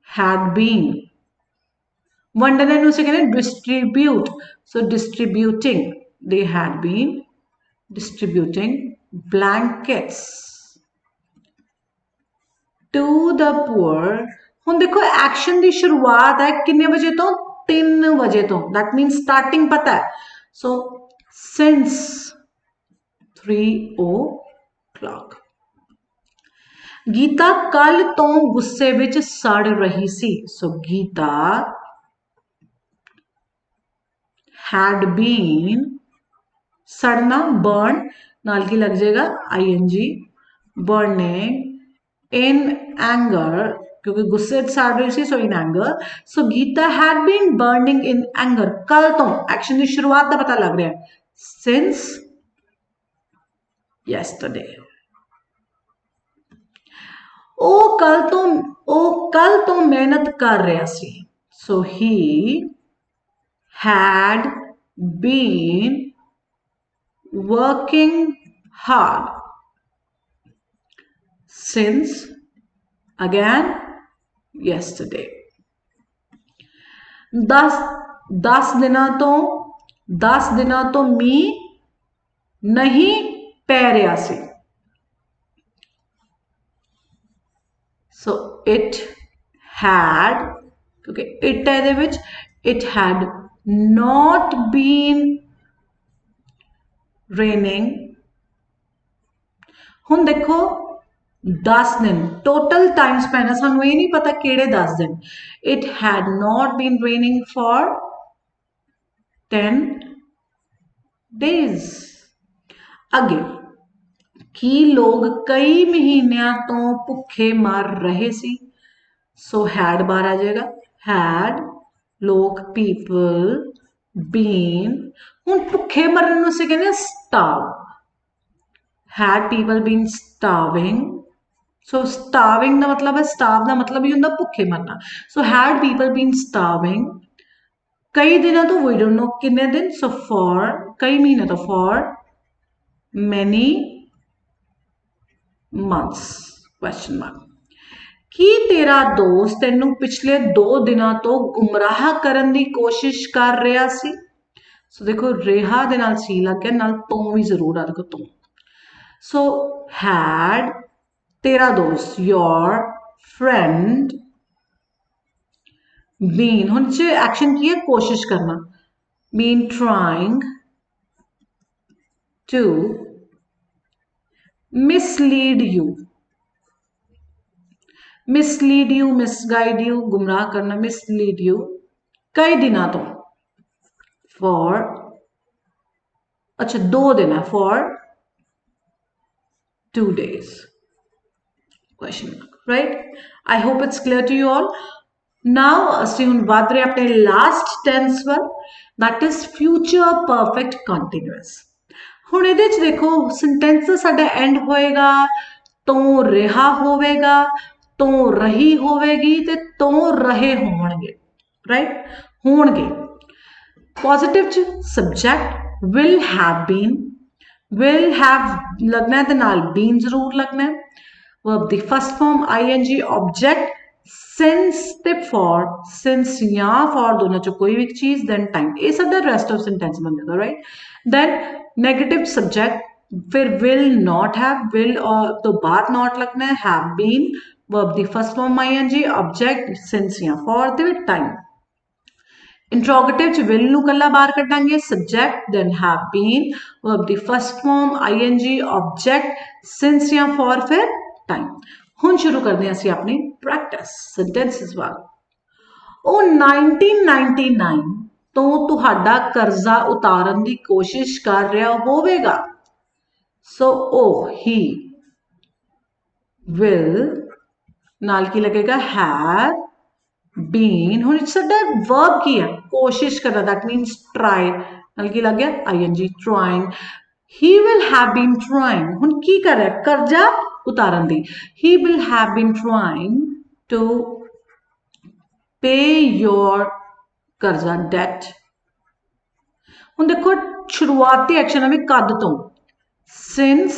had been, ਵੰਡਣੇ ਨੂੰ ਅਸੀਂ ਕਹਿੰਦੇ distribute, so distributing, they had been distributing blankets to the poor। ਹੁਣ ਦੇਖੋ ਐਕਸ਼ਨ ਦੀ ਸ਼ੁਰੂਆਤ ਹੈ ਕਿੰਨੇ ਵਜੇ ਤੋਂ, 3 ਵਜੇ ਤੋਂ, that means starting ਪਤਾ ਹੈ, so since 3 o'clock। ਗੀਤਾ ਕੱਲ ਤੋਂ ਗੁੱਸੇ ਵਿੱਚ ਸੜ ਰਹੀ ਸੀ, ਸੋ ਗੀਤਾ had been, ਸੜਨਾ burn ਨਾਲ ਕੀ ਲੱਗ ਜਾਏਗਾ ing, burning in anger, क्योंकि गुस्से सड़ रही सी, so in anger, so Geeta had been burning in anger। कल तो एक्शन की शुरुआत का पता लग रहा है, since yesterday। ਉਹ ਕੱਲ ਤੋਂ ਮਿਹਨਤ ਕਰ ਰਿਹਾ ਸੀ, so he had been working hard since again yesterday। 10 ਦਿਨਾਂ ਤੋਂ ਮੀਂਹ ਨਹੀਂ ਪੈ ਰਿਹਾ ਸੀ, so it had, क्योंकि it है ਇਹਦੇ ਵਿੱਚ, it had not been raining। ਹੁਣ ਦੇਖੋ 10 दिन टोटल टाइम स्पैन है, सानू ये नहीं पता केड़े 10 दिन। it had not been raining for 10 days। अगे की लोग कई महीनों तो भुखे मर रहे सी, सो had बार आ जाएगा, had लोग people been, हुण भुखे मरन नूं असीं कहंदे starve, had people been starving, so starving का मतलब है, starve का मतलब ही होंदा भुखे मरना, so had people been starving कई दिनों तो, we don't know कितने दिन, so for कई महीने तो for many months, question mark। की तेरा दोस्त तेनू पिछले 2 दिनों तो गुमराह करन दी कोशिश कर रहा सी, सो देखो रेहा दे नाल सी लग गया, नाल तो भी जरूर आ देखो तो, सो had तेरा दोस्त your friend been, हुण च एक्शन की है कोशिश करना, been trying to mislead you, misguide you, गुमराह करना, mislead you कई दिनों तो, for अच्छा 2 दिन है, for 2 days। question mark, right? I hope it's clear to you all. Now ਅਸੀਂ ਹੁਣ ਵੱਧ ਰਹੇ ਆਪਣੇ ਲਾਸਟ ਟੈਂਸ ਵੱਲ, that is future perfect continuous। ਹੁਣ ਇਹਦੇ ਚ ਦੇਖੋ ਸੈਂਟੈਂਸ ਸਾਡਾ ਐਂਡ ਹੋਏਗਾ ਤੋਂ ਰਿਹਾ ਹੋਵੇਗਾ, ਤੋਂ ਰਹੀ ਹੋਵੇਗੀ ਤੇ ਤੋਂ ਰਹੇ ਹੋਣਗੇ, ਰਾਈਟ? ਹੋਣਗੇ। ਪੋਜ਼ਿਟਿਵ ਚ subject will have been, will have ਲੱਗਣਾ ਤੇ ਨਾਲ been ਜ਼ਰੂਰ ਲੱਗਣਾ ਹੈ। verb ਦੀ first form ing, object since ਤੇ for, since ਜਾਂ for ਦੋਨਾਂ ਚੋਂ ਕੋਈ ਵੀ ਚੀਜ਼, then time, ਇਹ ਸਾਡਾ rest of sentence ਬਣ ਜਾਂਦਾ, right? then negative subject, ਫਿਰ will not have, will ਤੋਂ ਬਾਅਦ not ਲੱਗਣਾ ਹੈ, have been, verb ਦੀ first form ing, object since ਜਾਂ for ਤੇ time। Interrogative ਚ will ਨੂੰ ਕੱਲਾ ਬਾਹਰ ਕੱਢਾਂਗੇ, subject then have been, verb the first form ing, object since ਜਾਂ for ਫਿਰ time। ਹੁਣ ਸ਼ੁਰੂ ਕਰਦੇ ਹਾਂ ਅਸੀਂ ਆਪਣੀ practice sentences ਵੱਲ। ਉਹ 1999 ਤੋਂ ਤੁਹਾਡਾ ਕਰਜ਼ਾ ਉਤਾਰਨ ਦੀ ਕੋਸ਼ਿਸ਼ ਕਰ ਰਿਹਾ ਹੋਵੇਗਾ। So he will ਨਾਲ ਕੀ ਲੱਗੇਗਾ, have been। ਹੁਣ ਸਾਡਾ verb ਕੀ ਹੈ, ਕੋਸ਼ਿਸ਼ ਕਰਨਾ, that means try, ਨਾਲ ਕੀ ਲੱਗ ਗਿਆ, ing, trying। he will have been trying, ਹੁਣ ਕੀ ਕਰ ਰਿਹਾ, ਕਰਜ਼ਾ ਉਤਾਰਨ ਦੀ। he will have been trying to pay your ਕਰਜ਼ਾ debt। ਹੁਣ ਦੇਖੋ ਸ਼ੁਰੂਆਤੀ ਐਕਸ਼ਨ ਹੈ ਕਦ ਤੋਂ, since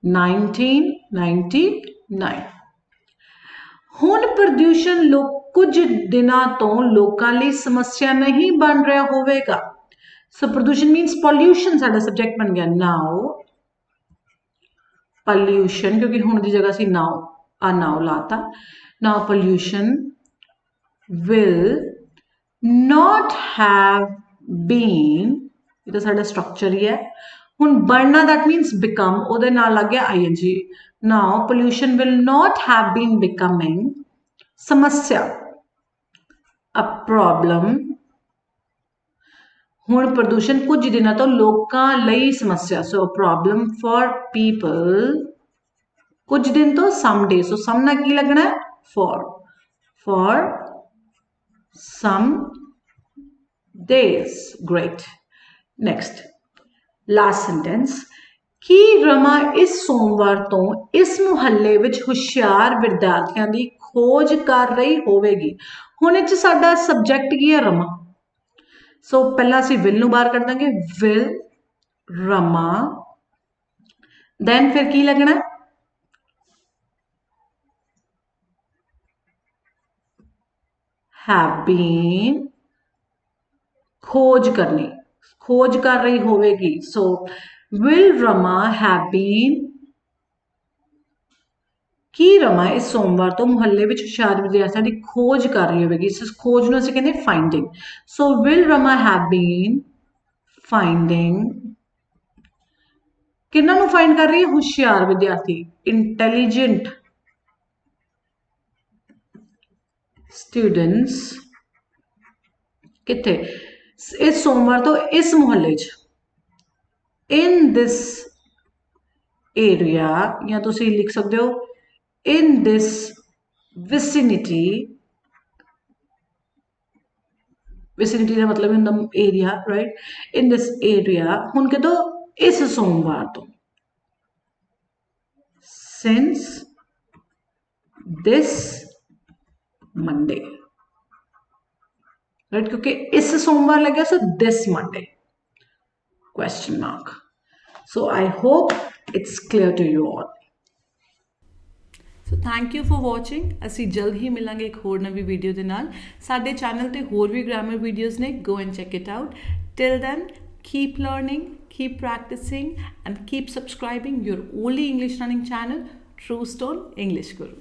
1999। ਹੁਣ ਪ੍ਰਦੂਸ਼ਣ ਕੁਝ ਦਿਨਾਂ ਤੋਂ ਲੋਕਾਂ ਲਈ ਸਮੱਸਿਆ ਨਹੀਂ ਬਣ ਰਿਹਾ ਹੋਵੇਗਾ। ਸੋ ਪ੍ਰਦੂਸ਼ਣ ਮੀਨਸ ਪੋਲਿਊਸ਼ਨ ਸਾਡਾ ਸਬਜੈਕਟ ਬਣ ਗਿਆ। ਨਾਓ ਪੋਲਿਊਸ਼ਨ, ਕਿਉਂਕਿ ਹੁਣ ਦੀ ਜਗ੍ਹਾ ਸੀ ਨਾਓ, ਆ ਨਾਓ ਲਾਤਾ। ਨਾਓ pollution will not have been, ਇਹ ਤਾਂ ਸਾਡਾ ਸਟਰਕਚਰ ਹੀ ਹੈ। ਹੁਣ ਬਣਨਾ that means become, ਉਹਦੇ ਨਾਲ ਲੱਗ ਗਿਆ ing। now pollution will not have been becoming, ਸਮੱਸਿਆ a problem। ਹੁਣ ਪ੍ਰਦੂਸ਼ਣ ਕੁਝ ਦਿਨਾਂ ਤੋਂ ਲੋਕਾਂ ਲਈ ਸਮੱਸਿਆ, so a problem for people, ਕੁਝ ਦਿਨ ਤੋਂ some days, so some ਨਾਲ ਕੀ ਲੱਗਣਾ ਹੈ, for some days, great। next last sentence, ਕੀ ਰਮਾ ਇਸ ਸੋਮਵਾਰ ਤੋਂ ਇਸ ਮੁਹੱਲੇ ਵਿੱਚ ਹੁਸ਼ਿਆਰ ਵਿਦਿਆਰਥੀਆਂ ਦੀ ਖੋਜ ਕਰ ਰਹੀ ਹੋਵੇਗੀ। ਹੁਣ ਇਹ 'ਚ ਸਾਡਾ ਸਬਜੈਕਟ ਕੀ ਹੈ, ਰਮਾ। ਸੋ ਪਹਿਲਾਂ ਅਸੀਂ will ਨੂੰ ਬਾਹਰ ਕੱਢ ਦਾਂਗੇ, will ਰਮਾ, then ਫਿਰ ਕੀ ਲੱਗਣਾ, have been, ਖੋਜ ਕਰਨੀ, ਖੋਜ ਕਰ ਰਹੀ ਹੋਵੇਗੀ। ਸੋ will ਰਮਾ have been, ਕੀ ਰਮਾ ਇਸ ਸੋਮਵਾਰ ਤੋਂ ਮੁਹੱਲੇ ਵਿੱਚ ਹੁਸ਼ਿਆਰ ਵਿਦਿਆਰਥੀਆਂ ਦੀ ਖੋਜ ਕਰ ਰਹੀ ਹੋਵੇਗੀ। ਇਸ ਖੋਜ ਨੂੰ ਅਸੀਂ ਕਹਿੰਦੇ finding। So will Rama have been finding, ਕਿਹਨਾਂ ਨੂੰ ਫਾਈਂਡ ਕਰ ਰਹੀ ਹੈ, ਹੁਸ਼ਿਆਰ ਵਿਦਿਆਰਥੀ, intelligent students, ਕਿੱਥੇ, ਇਸ ਸੋਮਵਾਰ ਤੋਂ ਇਸ ਮੁਹੱਲੇ 'ਚ, in this area, ਜਾਂ ਤੁਸੀਂ ਲਿਖ ਸਕਦੇ ਹੋ in this vicinity, vicinity ਦਾ ਮਤਲਬ ਹੁੰਦਾ area, right, in this area। ਹੁਣ ਕਦੋਂ, ਇਸ ਸੋਮਵਾਰ ਤੋਂ, since this Monday, right, क्योंकि इस सोमवार लग गया, so this Monday, question mark। so I hope it's clear to you all। so thank you for watching। ਅਸੀਂ ਜਲਦ ਹੀ ਮਿਲਾਂਗੇ ਇੱਕ ਹੋਰ ਨਵੀਂ ਵੀਡੀਓ ਦੇ ਨਾਲ। ਸਾਡੇ ਚੈਨਲ ਤੇ ਹੋਰ ਵੀ ਗ੍ਰਾਮਰ ਵੀਡੀਓਜ਼ ਨੇ, go and check it out। till then keep learning, keep practicing and keep subscribing your only English learning channel, True Stone English Guru।